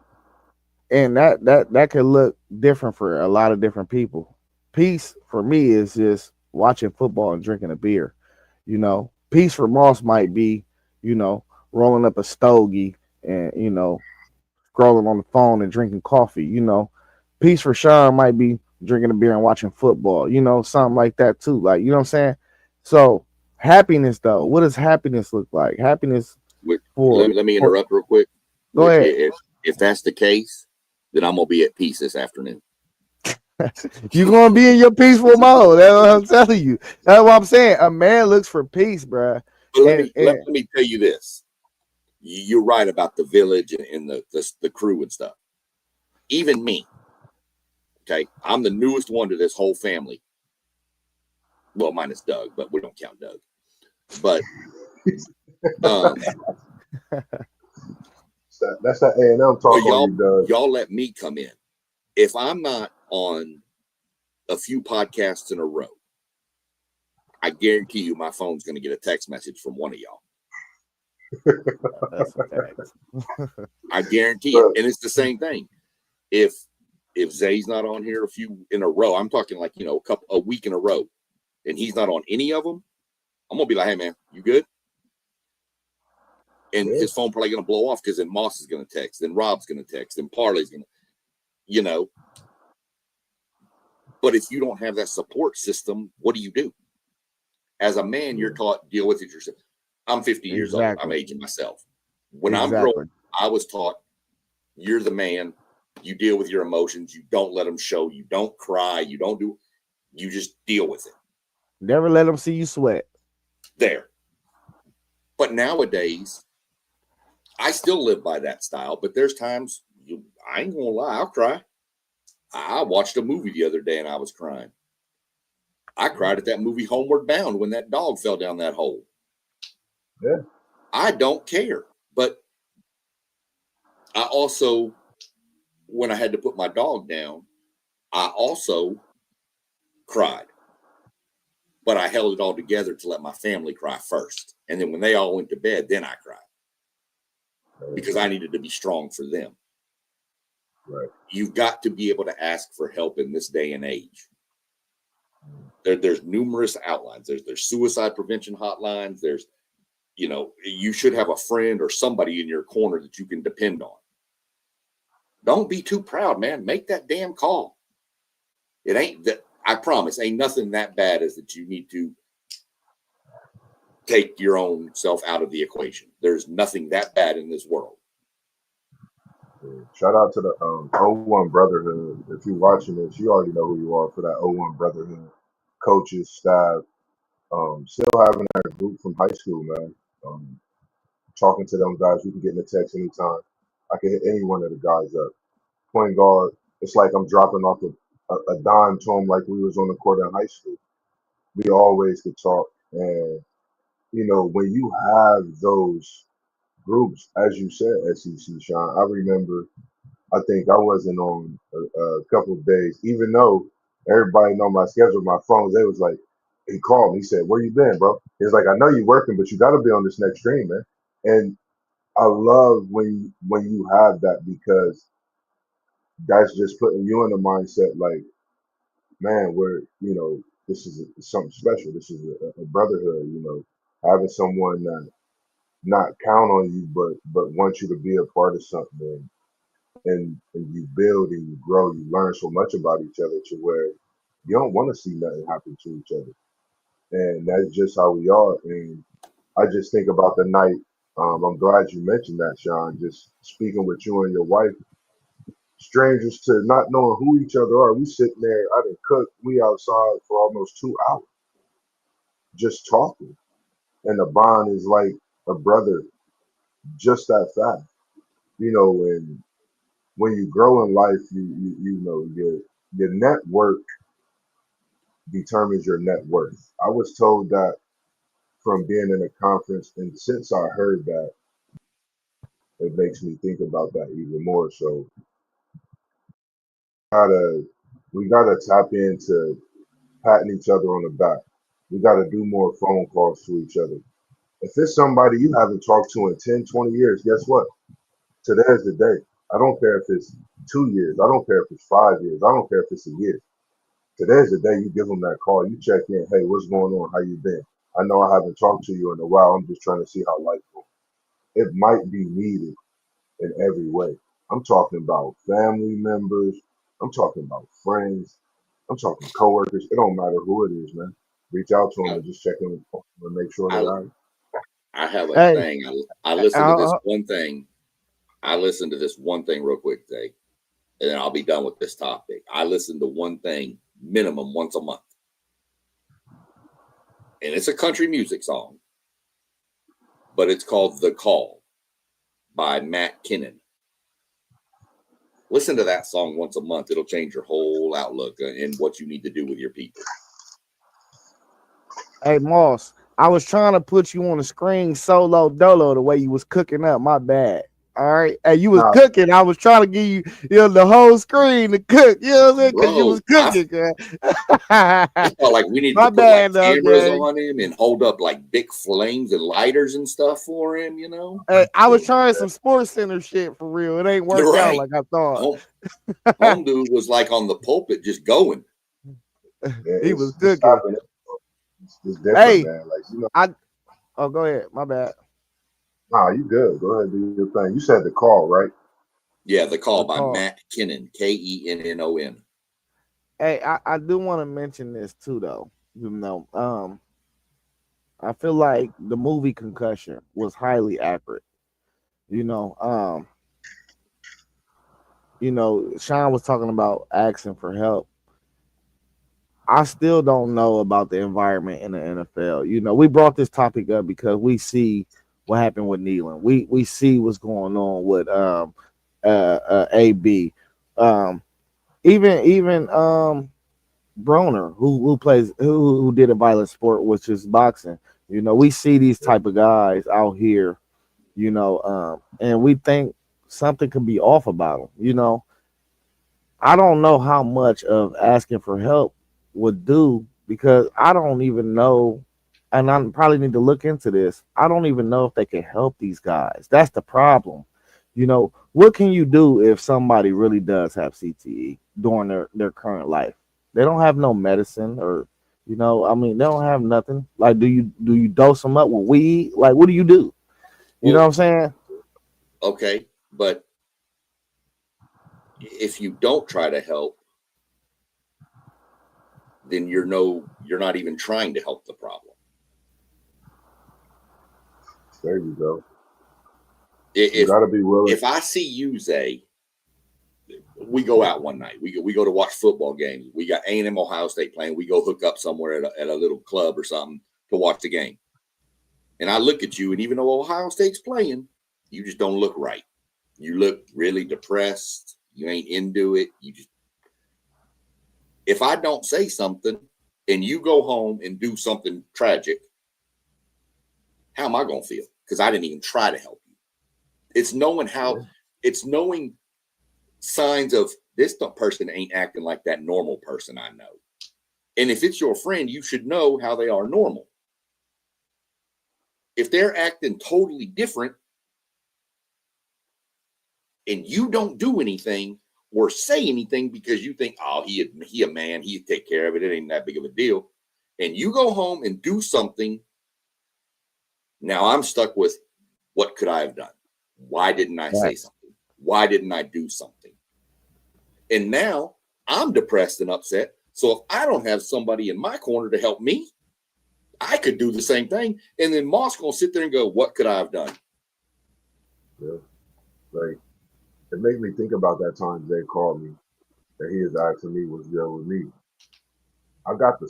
and that can look different for a lot of different people. Peace for me is just watching football and drinking a beer. You know, peace for Moss might be, you know, rolling up a stogie and scrolling on the phone and drinking coffee. You know, peace for Sean might be drinking a beer and watching football. You know, something like that too. Like you know what I'm saying. So happiness though, what does happiness look like? Happiness for Let me for interrupt real quick. go ahead. If that's the case, then I'm gonna be at peace this afternoon. You're gonna be in your peaceful mode. That's what I'm telling you. That's what I'm saying. A man looks for peace, bruh. But And let me tell you this. You're right about the village and the crew and stuff. Even me, okay, I'm the newest one to this whole family. Well, minus Doug, but we don't count Doug. But um, That's that A&M so talk on you, Doug. y'all let me come in. If I'm not on a few podcasts in a row, I guarantee you my phone's going to get a text message from one of y'all. that's a fact. I guarantee it. And it's the same thing. If Zay's not on here a few in a row, I'm talking like, a week in a row, and he's not on any of them, I'm going to be like, hey, man, you good? And his phone probably going to blow off because then Moss is going to text, then Rob's going to text, then Parley's going to, But if you don't have that support system, what do you do? As a man, you're taught deal with it yourself. I'm 50 years old. I'm aging myself. When I'm growing, I was taught you're the man. You deal with your emotions. You don't let them show. You don't cry. You don't do. You just deal with it. Never let them see you sweat. There. But nowadays, I still live by that style. But there's times I ain't gonna lie. I'll cry. I watched a movie the other day and I was crying. I cried at that movie Homeward Bound when that dog fell down that hole. Yeah. I don't care. But I also, when I had to put my dog down, I also cried. But I held it all together to let my family cry first. And then when they all went to bed, then I cried. Because I needed to be strong for them. Right. You've got to be able to ask for help in this day and age. There's numerous outlines. There's suicide prevention hotlines. There's, you should have a friend or somebody in your corner that you can depend on. Don't be too proud, man. Make that damn call. It ain't that, I promise, ain't nothing that bad as that you need to take your own self out of the equation. There's nothing that bad in this world. Yeah. Shout out to the O1 Brotherhood. If you're watching this, you already know who you are for that O1 Brotherhood. Coaches, staff, still having that group from high school, man. Um, Talking to them guys, we can get in the text anytime. I can hit any one of the guys up. Point guard, it's like I'm dropping off a dime to them like we was on the court in high school. We always could talk. And, when you have those groups, as you said, SEC, Sean, I remember, I think I wasn't on a couple of days, even though everybody know my schedule, my phones, they was like, he called me, he said, where you been, bro? He was like, I know you working, but you got to be on this next stream, man. And I love when you have that because that's just putting you in the mindset like, man, this is something special. This is a brotherhood, having someone that not count on you, but want you to be a part of something, and you build and you grow, you learn so much about each other to where you don't want to see nothing happen to each other. And that's just how we are. And I just think about the night. I'm glad you mentioned that, Sean. Just speaking with you and your wife, strangers to not knowing who each other are. We sitting there, I didn't cook. We outside for almost 2 hours just talking. And the bond is like a brother, just that fast. And when you grow in life, your network determines your net worth. I was told that from being in a conference, and since I heard that, it makes me think about that even more. So gotta we gotta tap into patting each other on the back. We gotta do more phone calls to each other. If it's somebody you haven't talked to in 10, 20 years, guess what? Today's the day. I don't care if it's 2 years. I don't care if it's 5 years. I don't care if it's a year. Today's the day you give them that call. You check in. Hey, what's going on? How you been? I know I haven't talked to you in a while. I'm just trying to see how life goes. It might be needed in every way. I'm talking about family members. I'm talking about friends. I'm talking coworkers. It don't matter who it is, man. Reach out to them I, and just check in with them and make sure they're I, all right. I have a Hey, thing. I listen to this uh, one thing. I listen to this one thing real quick today, and then I'll be done with this topic. I listen to one thing minimum once a month, and it's a country music song, but it's called "The Call" by Matt Kinnon. Listen to that song once a month. It'll change your whole outlook and what you need to do with your people. hey, Moss, I was trying to put you on the screen solo dolo the way you was cooking up. My bad. All right. Hey, you was Nah, cooking. I was trying to give you, the whole screen to cook. You know what I'm saying? Because you was Bro, cooking, girl. I felt like we needed My to put like bad, though, cameras gang. on him and hold up like big flames and lighters and stuff for him. Hey, I was doing trying that. some Sports Center shit for real. It ain't You're worked out right. like I thought. Home, home dude was like on the pulpit just going. Yeah, He was it's cooking. happening. It's different, Hey, man. Like I oh go ahead. My bad. nah, you good. Go ahead, do your thing. You said the call, right? Yeah, The Call The by call. Matt Kinnon, Kennon. Hey, I do want to mention this too though. I feel like the movie Concussion was highly accurate. You know, um, Sean was talking about asking for help. I still don't know about the environment in the NFL. We brought this topic up because we see what happened with Nealon. We see what's going on with AB. Um even Broner, who did a violent sport, which is boxing. We see these type of guys out here, and we think something could be off about them. I don't know how much of asking for help would do because I don't even know, and I probably need to look into this. I don't even know if they can help these guys. That's the problem. What can you do if somebody really does have CTE during their current life? They don't have no medicine or, You know, I mean, they don't have nothing. Like, do you dose them up with weed? Like, what do you do? You know what Well, I'm saying? okay, but if you don't try to help, then you're not even trying to help the problem. There you go. You If got to be willing. if I see you, Zay, we go out one night. We go to watch football games. We got A&M Ohio State playing. We go hook up somewhere at a little club or something to watch the game. And I look at you, and even though Ohio State's playing, you just don't look right. You look really depressed. You ain't into it. If I don't say something and you go home and do something tragic, how am I going to feel? Because I didn't even try to help you. It's knowing signs of this person ain't acting like that normal person I know. And if it's your friend, you should know how they are normal. If they're acting totally different and you don't do anything or say anything because you think, oh, he a man, he'd take care of it, it ain't that big of a deal, and you go home and do something, now I'm stuck with, what could I have done? Why didn't I say Right. something? Why didn't I do something? And now I'm depressed and upset. So if I don't have somebody in my corner to help me, I could do the same thing. And then Moss gonna sit there and go, what could I have done? Yeah. Like, it made me think about that time Jay called me and he was asking me what's good with me. I got the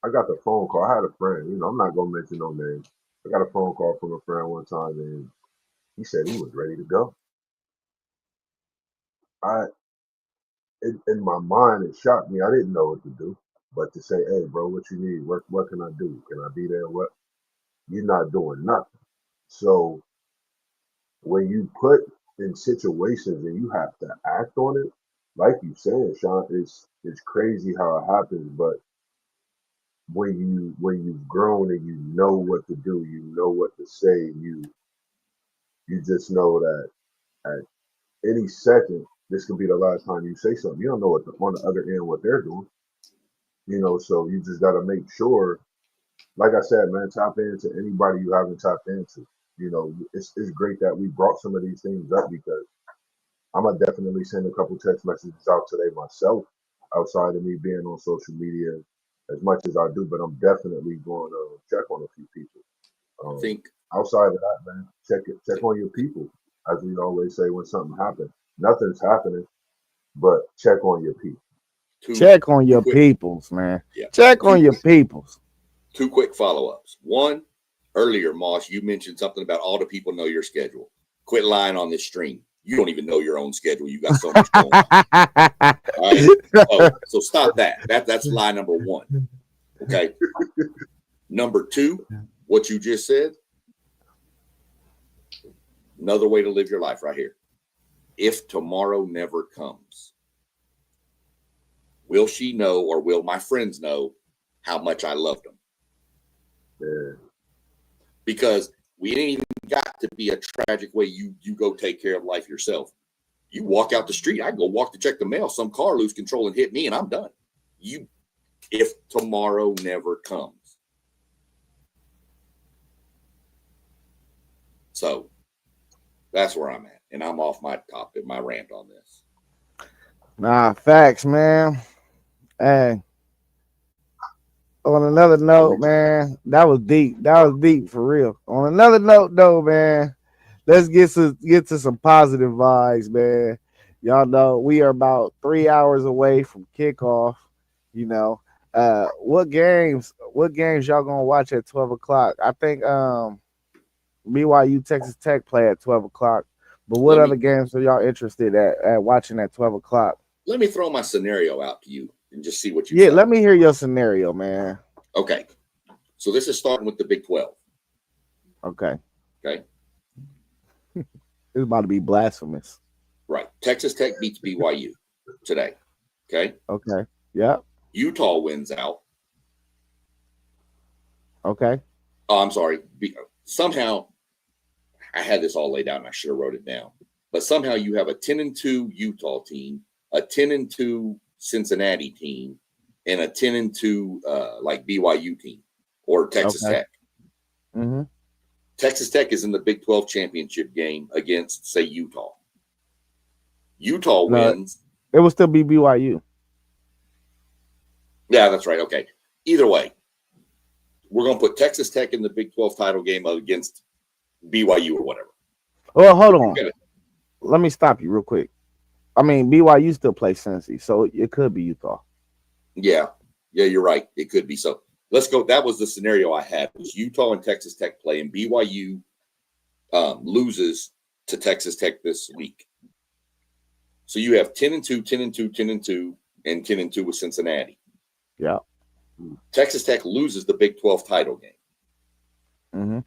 I got the phone call. I had a friend, I'm not gonna mention no names. I got a phone call from a friend one time and he said he was ready to go. I, in my mind, it shocked me. I didn't know what to do, but to say, "Hey, bro, what you need? What can I do? Can I be there? What?" You're not doing nothing. So when you put in situations and you have to act on it, like you said, Sean, it's crazy how it happens. But when you've grown and you know what to do, you know what to say, you just know that at any second this could be the last time you say something. You don't know on the other end what they're doing. So you just got to make sure, like I said, man, tap into anybody you haven't tapped into. It's great that we brought some of these things up because I'm gonna definitely send a couple text messages out today myself, outside of me being on social media as much as I do. But I'm definitely going to check on a few people. I Um, think Outside of that, man, check on your people, as we always say when something happens. Nothing's happening, but check on your people. two Check on two your quick peoples, man. yeah Check on two your peoples. two quick follow-ups. One, earlier, Moss, you mentioned something about all the people know your schedule. Quit lying on this stream. You don't even know your own schedule. You got so much going on. All right. So stop that. That's lie number one. Okay. Number two, what you just said, another way to live your life right here. If tomorrow never comes, will she know or will my friends know how much I loved them? Yeah, Because we ain't even got to be a tragic way you go take care of life yourself. You walk out the street, I go walk to check the mail, some car lose control and hit me and I'm done. If tomorrow never comes. So that's where I'm at. And I'm off my topic, my rant on this. Nah, facts, man. Hey, on another let me note, man, that was deep. That was deep for real. On another note, though, man, let's get to some positive vibes, man. Y'all know we are about 3 hours away from kickoff. You know, what games y'all gonna watch at 12 o'clock? I think BYU Texas Tech play at 12 o'clock. But what Let other me games are y'all interested at watching at 12 o'clock? let me throw my scenario out to you and just see what you Yeah, say. let me hear your scenario, man. Okay. So this is starting with the Big 12. Okay, Okay. it's about to be blasphemous. Right. Texas Tech beats BYU today. Okay. Okay, yep. Utah wins out. Okay, Oh, I'm sorry. Somehow I had this all laid out and I should have wrote it down. But somehow you have a 10-2 Utah team, a 10-2 Cincinnati team, and a 10-2 like BYU team or Texas Okay. Tech. Mm-hmm. Texas Tech is in the Big 12 championship game against, say, Utah. Utah No, wins. it will still be BYU. Yeah, that's right. Okay. Either way, we're going to put Texas Tech in the Big 12 title game against BYU or whatever. Well, hold So on. Let me stop you real quick. I mean, BYU still plays Cincy, so it could be Utah. yeah, you're right. It could be. So let's go. That was the scenario I had. It was Utah and Texas Tech play, and BYU loses to Texas Tech this week. So you have 10-2, 10-2, 10-2, and 10-2 with Cincinnati. Yeah. Texas Tech loses the Big 12 title game. Mm-hmm.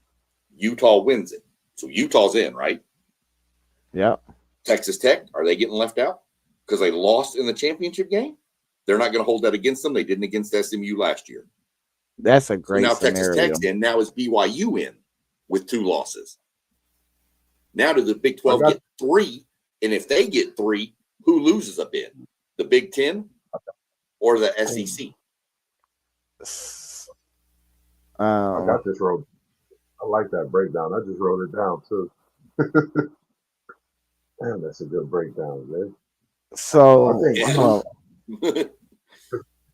Utah wins it. So Utah's in, right? Yeah. Texas Tech, are they getting left out because they lost in the championship game? They're not going to hold that against them. They didn't against SMU last year. That's a So great now scenario. Texas Tech's in. Now is BYU in with 2 losses. Now does the Big 12 get 3? And if they get 3, who loses a bid? The Big 10 or the SEC? I got this wrote. I like that breakdown. I just wrote it down too. Damn, that's a good breakdown, man. I So, think Yeah.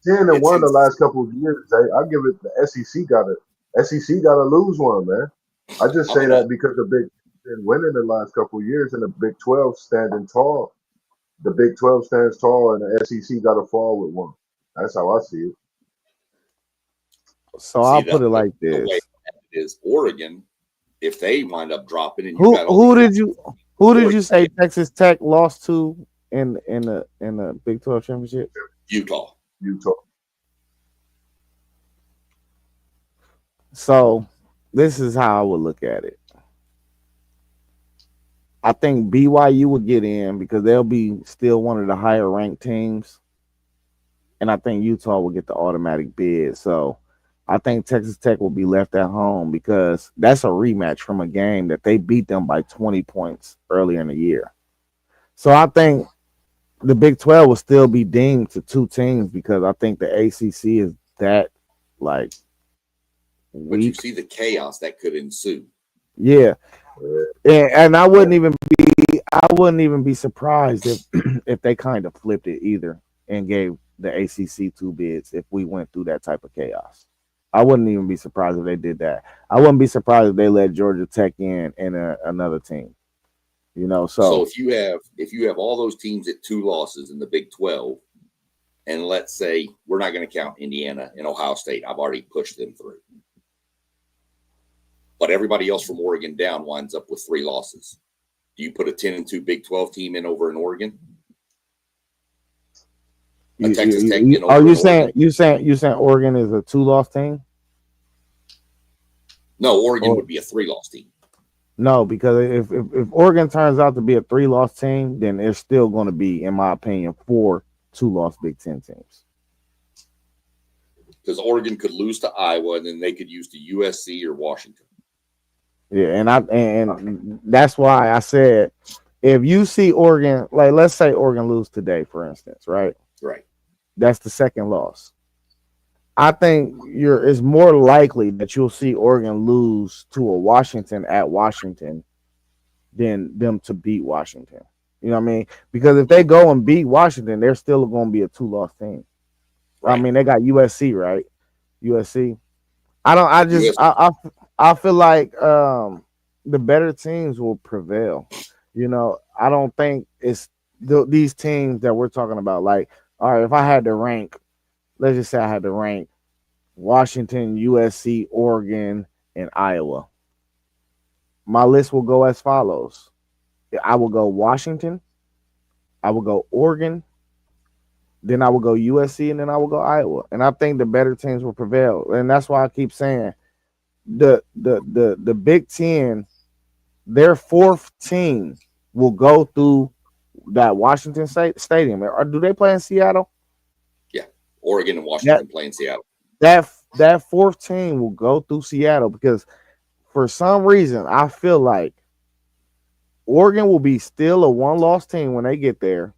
10-1 the last couple of years. I give it the SEC got to lose one, man. I just say that because the Big Ten winning the last couple of years and the Big 12 standing tall. The Big 12 stands tall and the SEC got to fall with one. That's how I see it. So I'll put it like the way this: it is Oregon, if they wind up dropping, and who did you say Texas Tech lost to in the Big 12 championship? Utah. So this is how I would look at it. I think BYU would get in because they'll be still one of the higher ranked teams, and I think Utah will get the automatic bid. So I think Texas Tech will be left at home because that's a rematch from a game that they beat them by 20 points earlier in the year. So I think the Big 12 will still be deemed to 2 teams because I think the ACC is that like weak. But you see the chaos that could ensue. Yeah. And I wouldn't even be surprised if if they kind of flipped it either and gave the ACC 2 bids if we went through that type of chaos. I wouldn't even be surprised if they did that. I wouldn't be surprised if they let Georgia Tech in and another team. You know, so if you have all those teams at 2 losses in the Big 12, and let's say we're not going to count Indiana and Ohio State, I've already pushed them through. But everybody else from Oregon down winds up with 3 losses. Do you put a 10-2 Big 12 team in over in Oregon? Texas Tech in over you saying Oregon is a 2-loss team? No, Oregon would be a 3-loss team. No, because if Oregon turns out to be a 3-loss team, then there's still going to be, in my opinion, 4 2-loss Big 10 teams. Because Oregon could lose to Iowa, and then they could use to USC or Washington. Yeah, and that's why I said if you see Oregon, like let's say Oregon lose today, for instance, right? Right. That's the 2nd loss. I think it's more likely that you'll see Oregon lose to a Washington at Washington than them to beat Washington. You know what I mean? Because if they go and beat Washington, they're still going to be a 2-loss team. Right. I mean, they got USC, right? USC. I feel like the better teams will prevail. You know, I don't think it's these teams that we're talking about. Like, all right, if I had to rank, let's just say I had to rank Washington, USC, Oregon, and Iowa. My list will go as follows. I will go Washington, I will go Oregon, then I will go USC, and then I will go Iowa. And I think the better teams will prevail. And that's why I keep saying the Big Ten, their 4th team will go through that Washington Stadium. Or do they play in Seattle? Yeah, Oregon and Washington play in Seattle. That 4th team will go through Seattle because for some reason I feel like Oregon will be still a 1-loss team when they get there.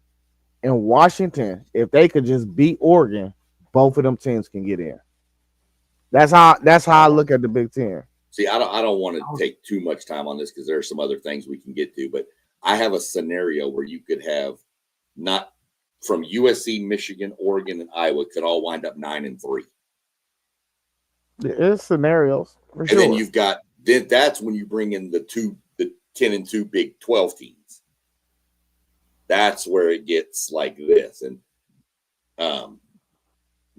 And Washington, if they could just beat Oregon, both of them teams can get in. That's how I look at the Big Ten. See, I don't want to take too much time on this because there are some other things we can get to, but I have a scenario where you could have not from USC, Michigan, Oregon, and Iowa could all wind up 9-3. It's scenarios for and sure. then you've got that's when you bring in the 10-2 Big 12 teams. That's where it gets like this, and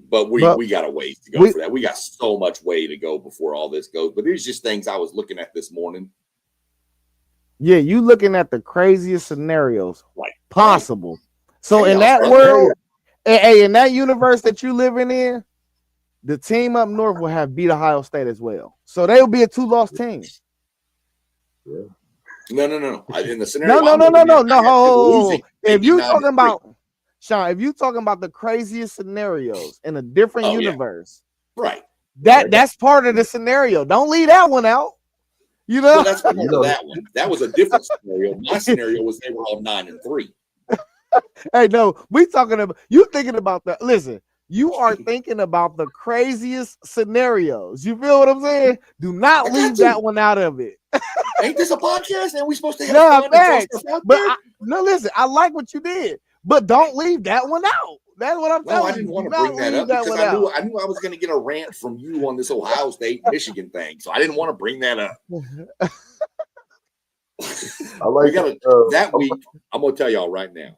but we got a ways to go for that. We got so much way to go before all this goes. But there's just things I was looking at this morning. Yeah, you looking at the craziest scenarios possible. Right. So hey, in that world, in that universe that you living in, the team up north will have beat Ohio State as well. So they will be a 2-loss team. Yeah. No. In the scenario, no. If you talking about Sean, if you talking about the craziest scenarios in a different universe, right? That's part of the scenario. Don't leave that one out. You know, well, that's part of that one. That was a different scenario. My scenario was they were all 9-3. Hey, no, we talking about you thinking about that. Listen, you are thinking about the craziest scenarios. You feel what I'm saying? Do not leave that one out of it. Ain't this a podcast? And we supposed to have fun? Thanks. But listen, I like what you did, but don't leave that one out. That's what I'm telling you. I didn't want to bring that up because I knew I was going to get a rant from you on this Ohio State Michigan thing, so I didn't want to bring that up. I like that week. I'm going to tell y'all right now.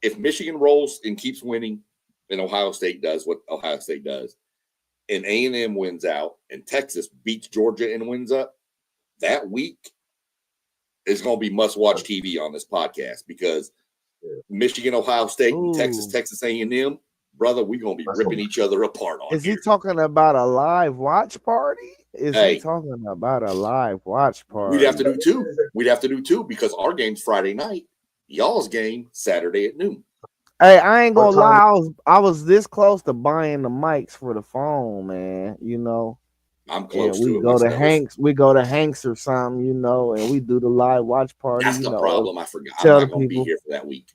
If Michigan rolls and keeps winning, and Ohio State does what Ohio State does, and A&M wins out, and Texas beats Georgia and wins up, that week is going to be must-watch TV on this podcast because Michigan, Ohio State, and Texas A&M, brother, we're going to be ripping each other apart on Is he talking about a live watch party? Is he talking about a live watch party? We'd have to do two. We'd have to do two because our game's Friday night. Y'all's game Saturday at noon. Hey, I ain't gonna lie. I was this close to buying the mics for the phone, man. You know, I'm close to it. We go to Hanks or something, you know, and we do the live watch party. That's the problem. I forgot. I'm not gonna be here for that week.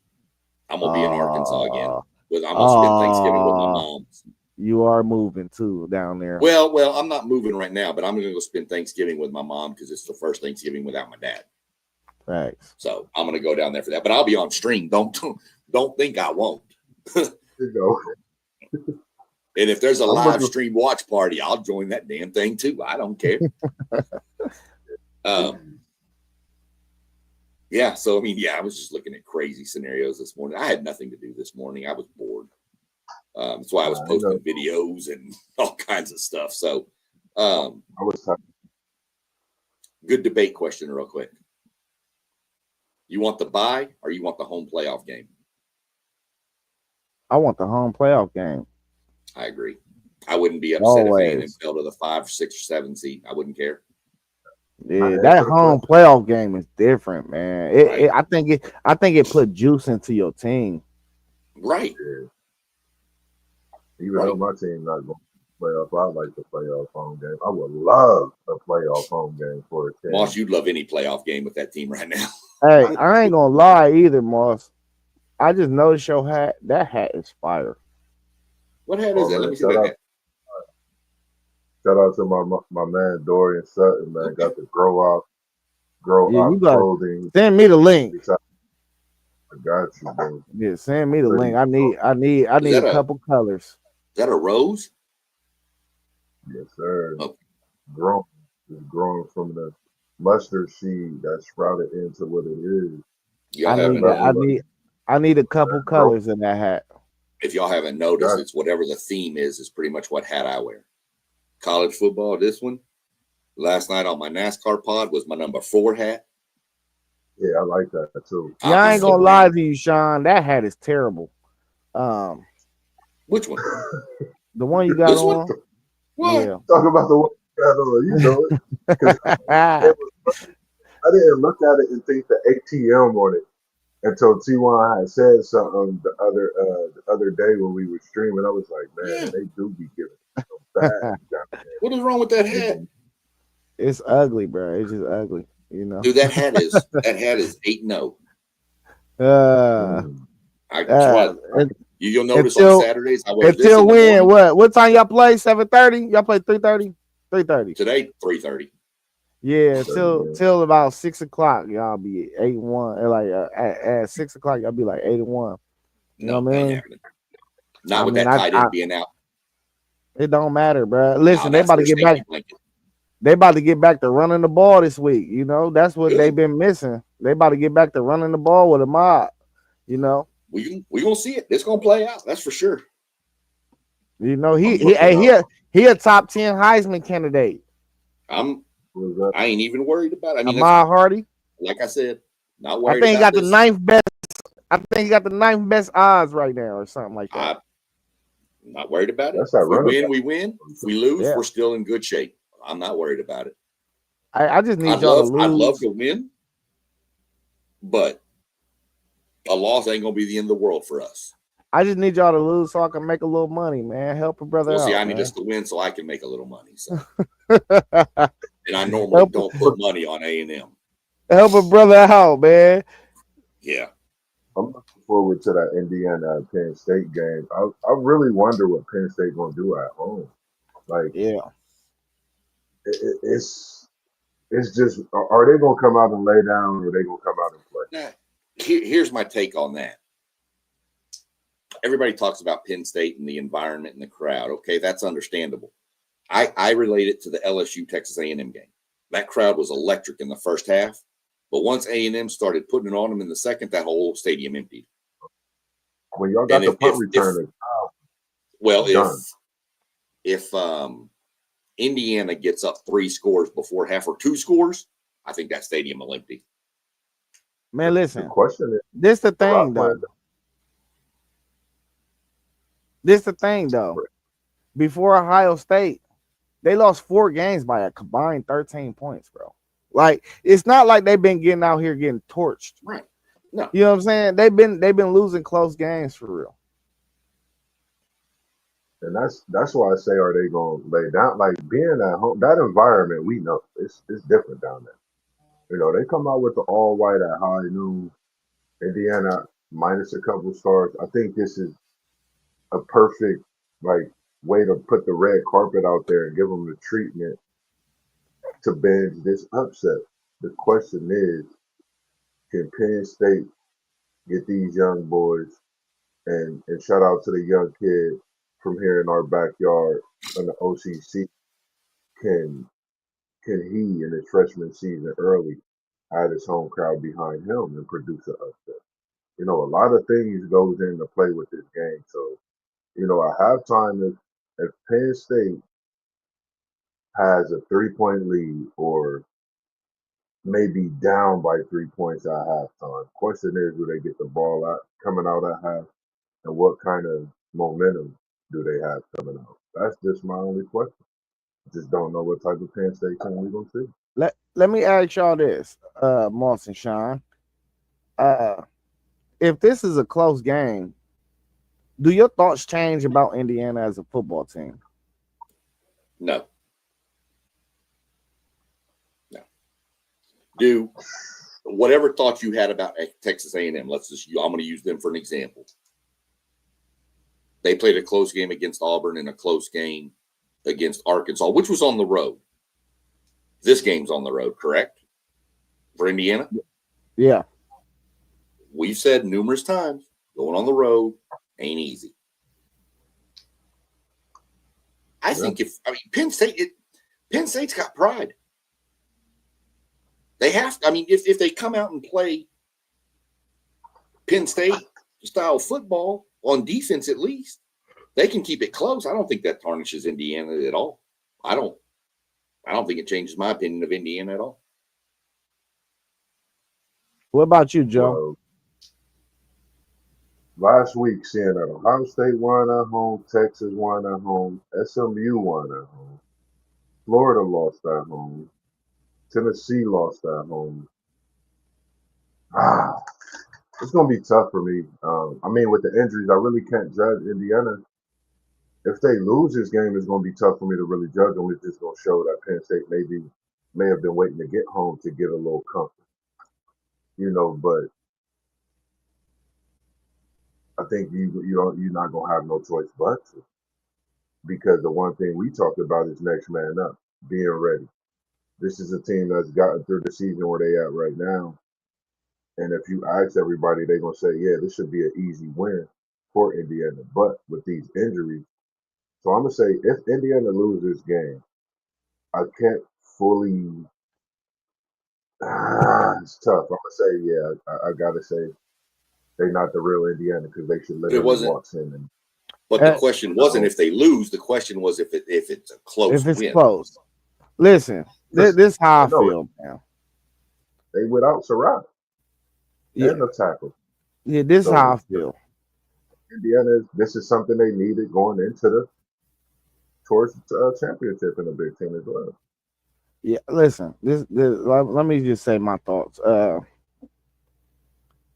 I'm gonna be in Arkansas again. I'm gonna spend Thanksgiving with my mom. You are moving too down there. Well, I'm not moving right now, but I'm gonna go spend Thanksgiving with my mom because it's the first Thanksgiving without my dad. Thanks. So I'm gonna go down there for that, but I'll be on stream. Don't think I won't. You know. And if there's a live stream watch party, I'll join that damn thing too. I don't care. Yeah. So I mean, I was just looking at crazy scenarios this morning. I had nothing to do this morning. I was bored. That's why I was posting videos and all kinds of stuff. So, I was tired. Good debate question, real quick. You want the bye or you want the home playoff game? I want the home playoff game. I agree. I wouldn't be upset if A&M fell to the 5, 6, or 7 seed. I wouldn't care. Yeah, that home playoff game is different, man. I think it put juice into your team. Right. Yeah. Even though my team not going to playoff, I like the playoff home game. I would love a playoff home game for a team. Moss, you'd love any playoff game with that team right now. Hey, I ain't gonna lie either, Moss. I just noticed your hat. That hat is fire. What hat is that? Let me see that hat. Shout out to my man Dorian Sutton, man. Got the grow up clothing. Send me the link. I got you, bro. Yeah, send me the link. I need a couple colors. Is that a rose? Yes, sir. Oh. It's growing from the mustard seed that sprouted into what it is. I need a couple colors in that hat. If y'all haven't noticed, it's whatever the theme is pretty much what hat I wear. College football, this one. Last night on my NASCAR pod was my number 4 hat. Yeah, I like that too. Yeah, I ain't gonna lie to you, Sean. That hat is terrible. Which one? The one you got on? What? Yeah. Talk about the one you got on. You know it. I didn't look at it and think the ATM on it until T1 had said something the other day when we were streaming. I was like, man, they do be giving some bad. What is wrong with that hat? It's ugly, bro. It's just ugly. You know, dude, that hat is 8-0. You'll notice on until Saturdays I wear this until in the when? morning. What time y'all play? 7:30? Y'all play 3:30? 3:30. Today 3:30. Yeah, till Yeah. till about 6 o'clock, y'all be 8-1. And like at 6 o'clock, y'all be like 8-1. You know No, what I ain't mean? happening. Not I with mean, that tight I end being out. it don't matter, bro. Now Listen, they that's about to their get back. safety blanket. They about to get back to running the ball this week. You know, that's what they've Good. been missing. They about to get back to running the ball with a mob. You know, We gonna see it. It's gonna play out. That's for sure. you know he I'm he looking hey, he out. a, he a top 10 Heisman candidate. I'm Who's that? I ain't even worried about it. I mean, that's Ahmad Hardy. like I said, not I worried think he about got the this. ninth best. I think he got the ninth best odds right now, or something like that. I'm not worried about it. That's that If we running win, back. we win. If we lose, Yeah, we're still in good shape. I'm not worried about it. I just need y'all to I'd love lose. to win, but a loss ain't gonna be the end of the world for us. I just need y'all to lose so I can make a little money, man. Help a Well, brother see, I out, need us man. to win so I can make a little money. So, help and I normally help don't put money on A&M. a brother out, man. Yeah, I'm looking forward to that Indiana Penn State game. I really wonder what Penn State gonna do at home. Like Yeah. it's just are they gonna come out and lay down or are they gonna come out and play? now, here's my take on that. Everybody talks about Penn State and the environment and the crowd. Okay, that's understandable. I relate it to the LSU Texas A&M game. That crowd was electric in the first half, but once A&M started putting it on them in the second, that whole stadium emptied. When y'all And got the punt return, well, it's done. if Indiana gets up 3 scores before half or 2 scores, I think that stadium will empty. Man, The listen. question is, This the the thing rock though. playing This the thing though. Before Ohio State, they lost 4 games by a combined 13 points, bro. Like it's not like they've been getting out here getting torched. Right. No. You know what I'm saying? They've been losing close games for real. and that's why I say are they gonna lay down like being at home that environment we know it's different down there. You know, they come out with the all white at high noon, Indiana minus a couple stars. I think this is a perfect like way to put the red carpet out there and give them the treatment to binge this upset. The question is, can Penn State get these young boys and shout out to the young kid from here in our backyard on the OCC. Can can he in his freshman season early add his home crowd behind him and produce an upset? You know, a lot of things goes into play with this game. So, you know, at halftime, if Penn State has a 3 point lead or maybe down by 3 points at halftime, question is, do they get the ball out coming out at half, and what kind of momentum do they have coming out? That's just my only question. Just don't know what type of Penn State team we're gonna see. Let me ask y'all this, Moss and Sean. Uh, if this is a close game, do your thoughts change about Indiana as a football team? No. No. Do whatever thoughts you had about Texas A&M. I'm going to use them for an example. They played a close game against Auburn and a close game against Arkansas, which was on the road. This game's on the road, correct? For Indiana? Yeah. We've said numerous times, going on the road ain't easy. I Yeah. think Penn State's got pride. They have to. I mean, if they come out and play Penn State style football on defense, at least they can keep it close. I don't think that tarnishes Indiana at all. I don't. I don't think it changes my opinion of Indiana at all. What about you, Joe? Well, last week seeing that Ohio State won at home, Texas won at home, SMU won at home, Florida lost at home, Tennessee lost at home. Ah, it's gonna be tough for me. I mean, with the injuries, I really can't judge Indiana. If they lose this game, it's gonna be tough for me to really judge them. It's just gonna show that Penn State may have been waiting to get home to get a little comfort, you know. But I think you're not gonna have no choice but to, because the one thing we talked about is next man up, being ready. This is a team that's gotten through the season where they at right now, and if you ask everybody, they're gonna say, yeah, this should be an easy win for Indiana. But with these injuries, so I'm gonna say if Indiana loses this game, I can't fully. It's tough. I'm gonna say, yeah, I gotta say they're not the real Indiana because they should But it literally wasn't. walk in and But the Uh, question wasn't no. if they lose. The question was if it's a close if it's win. close, listen, Listen, this how I I know it. feel, man. They without Surratt and Yeah, the tackle. yeah, this how So I feel. Indiana, this is something they needed going into the towards championship in the Big Ten as well. Yeah, listen, let me just say my thoughts.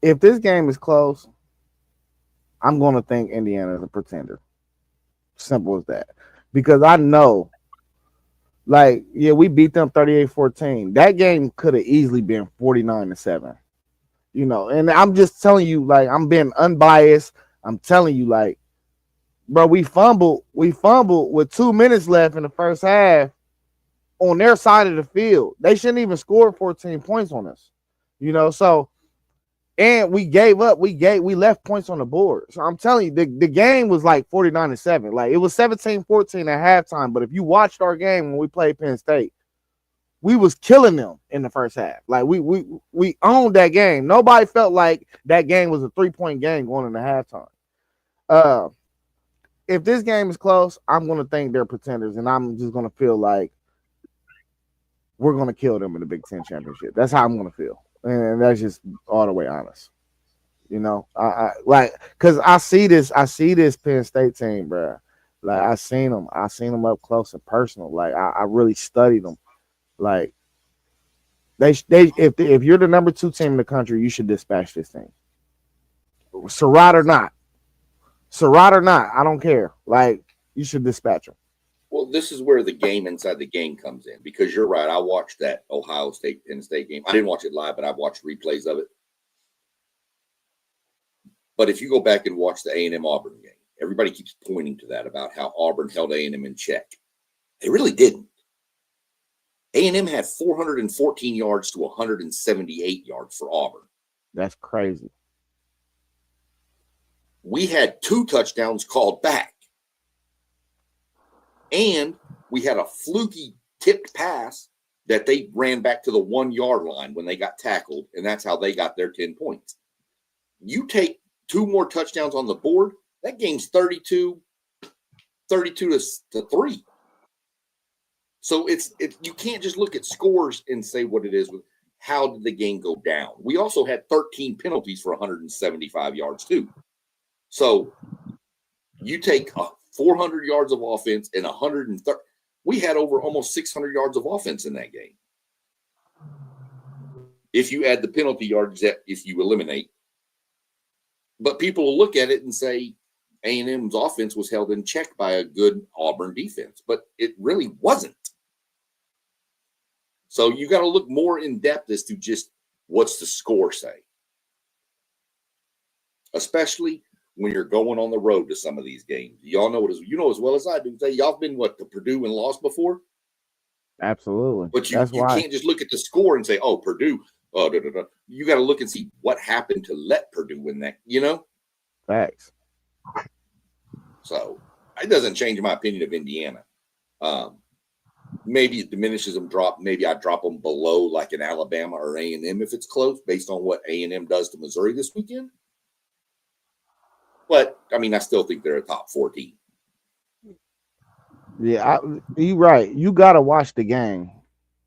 If this game is close, I'm going to think Indiana is a pretender. Simple as that. Because I know, like, yeah, we beat them 38-14. That game could have easily been 49-7. You know, and I'm just telling you, like, I'm being unbiased. I'm telling you, like, bro, we fumbled with 2 minutes left in the first half on their side of the field. They shouldn't even score 14 points on us. You know, so and we gave up. We left points on the board. So I'm telling you, the game was like 49-7. Like it was 17-14 at halftime. But if you watched our game when we played Penn State, we was killing them in the first half. Like we owned that game. Nobody felt like that game was a 3-point game going into halftime. Uh if this game is close, I'm gonna think they're pretenders, and I'm just gonna feel like we're gonna kill them in the Big Ten championship. That's how I'm gonna feel, and that's just all the way honest. You know, I like because I see this Penn State team, bro. Like I seen them up close and personal. Like I really studied them. Like if you're the number 2 team in the country, you should dispatch this thing. Surratt or not, I don't care. Like you should dispatch them. Well, this is where the game inside the game comes in because you're right. I watched that Ohio State Penn State game. I didn't watch it live, but I watched replays of it. But if you go back and watch the A&M Auburn game, everybody keeps pointing to that about how Auburn held A&M in check. They really didn't. A&M had 414 yards to 178 yards for Auburn. That's crazy. We had 2 touchdowns called back. And we had a fluky tipped pass that they ran back to the 1-yard line when they got tackled, and that's how they got their 10 points. You take 2 more touchdowns on the board, that game's 32 to 3. So you can't just look at scores and say what it is. How did the game go down? We also had 13 penalties for 175 yards too. So you take 400 yards of offense and 130. We had over almost 600 yards of offense in that game. If you add the penalty yards, if you eliminate. But people will look at it and say A&M's offense was held in check by a good Auburn defense, but it really wasn't. So you got to look more in depth as to just what's the score say, especially when you're going on the road to some of these games. Y'all know you know as well as I do. Y'all been to Purdue and lost before? Absolutely. But you That's why. can't just look at the score and say, oh, Purdue. You got to look and see what happened to let Purdue win that, Facts. So it doesn't change my opinion of Indiana. Maybe it diminishes them drop. Maybe I drop them below like an Alabama or A&M if it's close based on what A&M does to Missouri this weekend. But, I mean, I still think they're a top 4 team. Yeah, you're right. You got to watch the game.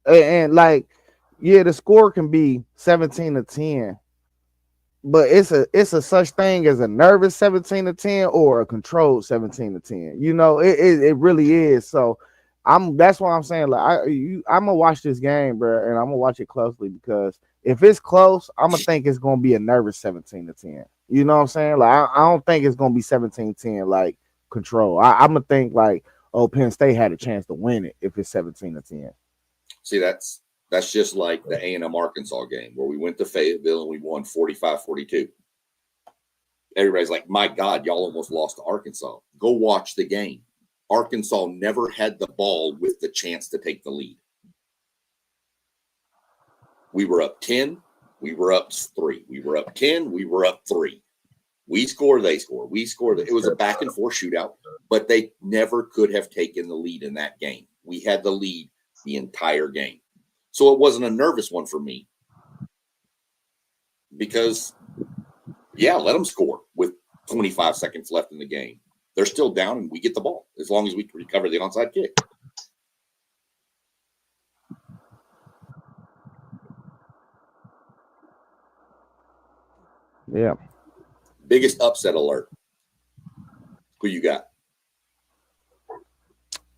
And like, yeah, the score can be 17-10, but it's a such thing as a nervous 17-10 or a controlled 17-10. You know, it really is. So that's why I'm saying like I'm gonna watch this game, bro, and I'm gonna watch it closely because if it's close, I'm gonna think it's gonna be a nervous 17-10. You know what I'm saying? Like I don't think it's gonna be 17-10 like control. I'm gonna think like, oh, Penn State had a chance to win it if it's 17-10. See, that's just like the A&M Arkansas game where we went to Fayetteville and we won 45-42. everybody's like, my God, y'all almost lost to Arkansas. Go watch the game. Arkansas never had the ball with the chance to take the lead. We were up 10. We were up 3. We were up 10. We were up 3. We score, they score. We score. It was a back and forth shootout, but they never could have taken the lead in that game. We had the lead the entire game. So it wasn't a nervous one for me because, yeah, let them score with 25 seconds left in the game. They're still down and we get the ball as long as we recover the onside kick. Yeah. Biggest upset alert. Who you got?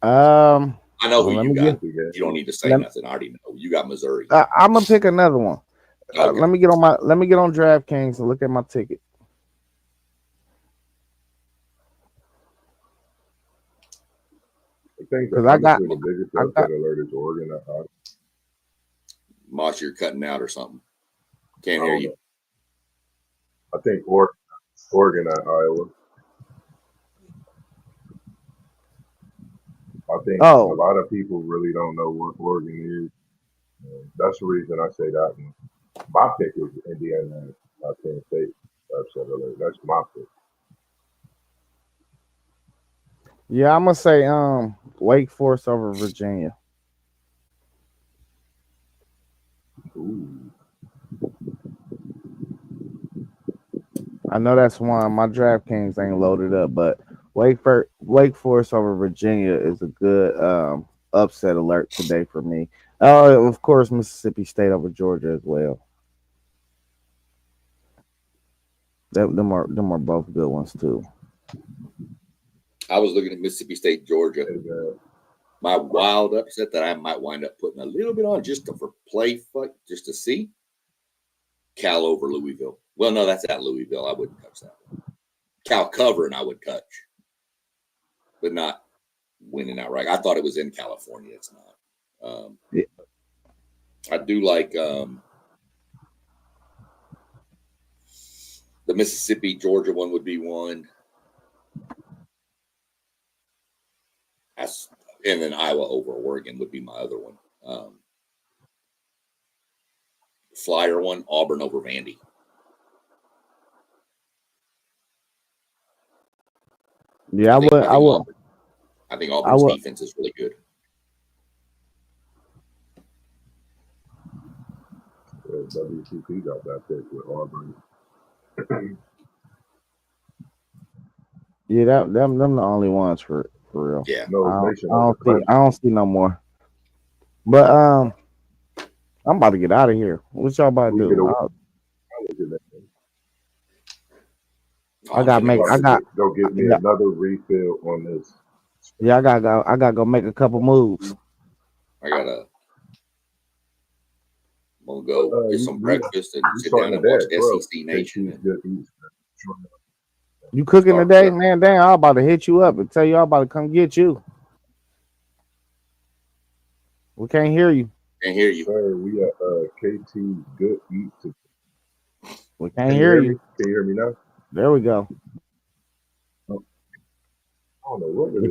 I know who you got. You don't need to say nothing. I already know. You got Missouri. I'm gonna pick another one. Okay. Let me get on DraftKings and look at my ticket. I think the biggest upset alert is Oregon at Iowa. Mosh, you're cutting out or something. Can't hear you. I think Oregon at Iowa. I think a lot of people really don't know what Oregon is. That's the reason I say that one. My pick is Indiana at Penn State. Upset alert. That's my pick. Yeah, I'm gonna say Wake Forest over Virginia. Ooh. I know that's one. My DraftKings ain't loaded up, but Wake Forest over Virginia is a good upset alert today for me. Of course, Mississippi State over Georgia as well. Them are both good ones too. I was looking at Mississippi State, Georgia. My wild upset that I might wind up putting a little bit on just for play, just to see. Cal over Louisville. Well, no, that's at Louisville. I wouldn't touch that one. Cal covering, I would touch, but not winning outright. I thought it was in California. It's not. Yeah. I do like the Mississippi Georgia one would be one. And then Iowa over Oregon would be my other one. Flyer one, Auburn over Vandy. Yeah, I think Auburn's defense is really good. WCP got that pick with Auburn. Yeah, them the only ones for real. Yeah, I don't see no more. But I'm about to get out of here. What y'all about to do? I got go get me another refill on this. Yeah, I gotta go make a couple moves. I'm gonna go get some breakfast and sit down and watch SEC Nation. You cooking today, man? Dang, I'm about to hit you up and tell you I'm about to come get you. We can't hear you. Can't hear you. Sir, we at KT's Good Eat. We can't hear you. Can you hear me now? There we go. I don't know what it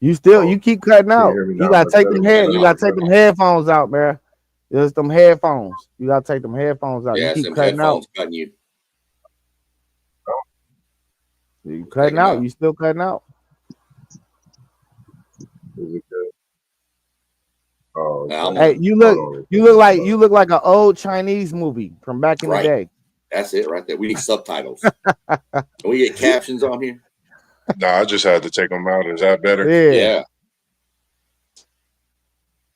is. You keep cutting out. You gotta take them headphones out, man. There's them headphones. You gotta take them headphones out. Yeah, you keep cutting out. Cutting you. You cutting out. You still cutting out. Is it good? Oh, hey, you look like an old Chinese movie from back in the day. That's it right there. We need subtitles. Can we get captions on here? No, I just had to take them out. Is that better? Yeah.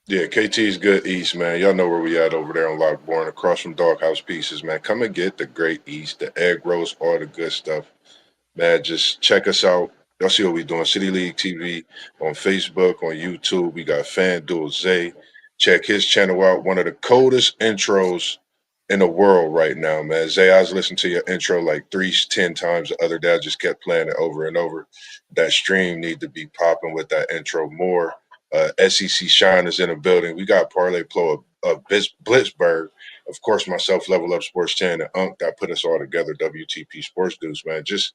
Yeah, KT's Good East, man. Y'all know where we at over there on Lockbourne, across from Doghouse Pieces, man. Come and get the great East, the egg roast, all the good stuff. Man, just check us out. Y'all see what we doing. City League TV on Facebook, on YouTube. We got FanDuel Zay. Check his channel out. One of the coldest intros in the world right now, man. Zay, I was listening to your intro like 10 times the other day. I just kept playing it over and over. That stream need to be popping with that intro more. SEC Shine is in the building. We got Parlay Pro of Blitzburg of course, myself, Level Up Sports 10, and Unc that put us all together, WTP Sports Dudes, man. Just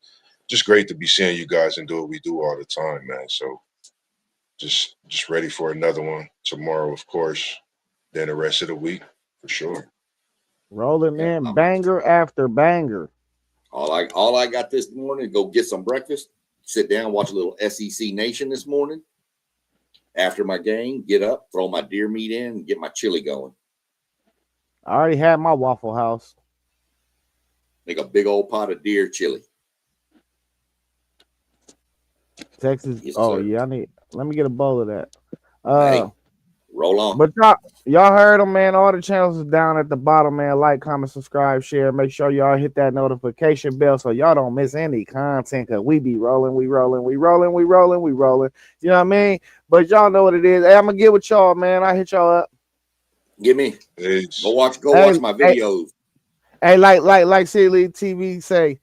great to be seeing you guys and do what we do all the time, man. So just ready for another one tomorrow, of course. Then the rest of the week, for sure. Rolling Yeah, in banger after banger. all I got this morning, go get some breakfast, sit down, watch a little SEC Nation this morning. After my game, get up, throw my deer meat in, and get my chili going. I already had my Waffle House. Make a big old pot of deer chili. Texas. Yes, Oh sir. yeah, let me get a bowl of that. Hey, roll on. But y'all heard them, man. All the channels is down at the bottom, man. Like, comment, subscribe, share. Make sure y'all hit that notification bell so y'all don't miss any content. Cause we be rolling, we rolling, we rolling, we rolling, we rolling. You know what I mean? But y'all know what it is. Hey, I'm gonna get with y'all, man. I hit y'all up. Give me. Peace. Go watch my videos. Hey, like Silly TV say,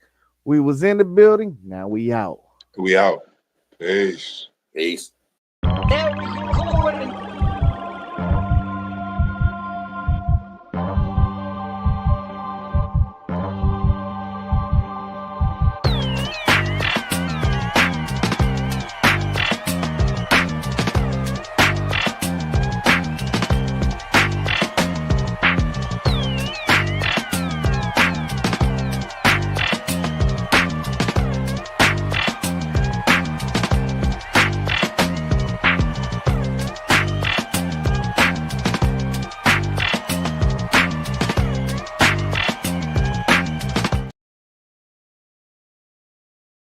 we was in the building. Now we out. We out. Peace. Peace. There we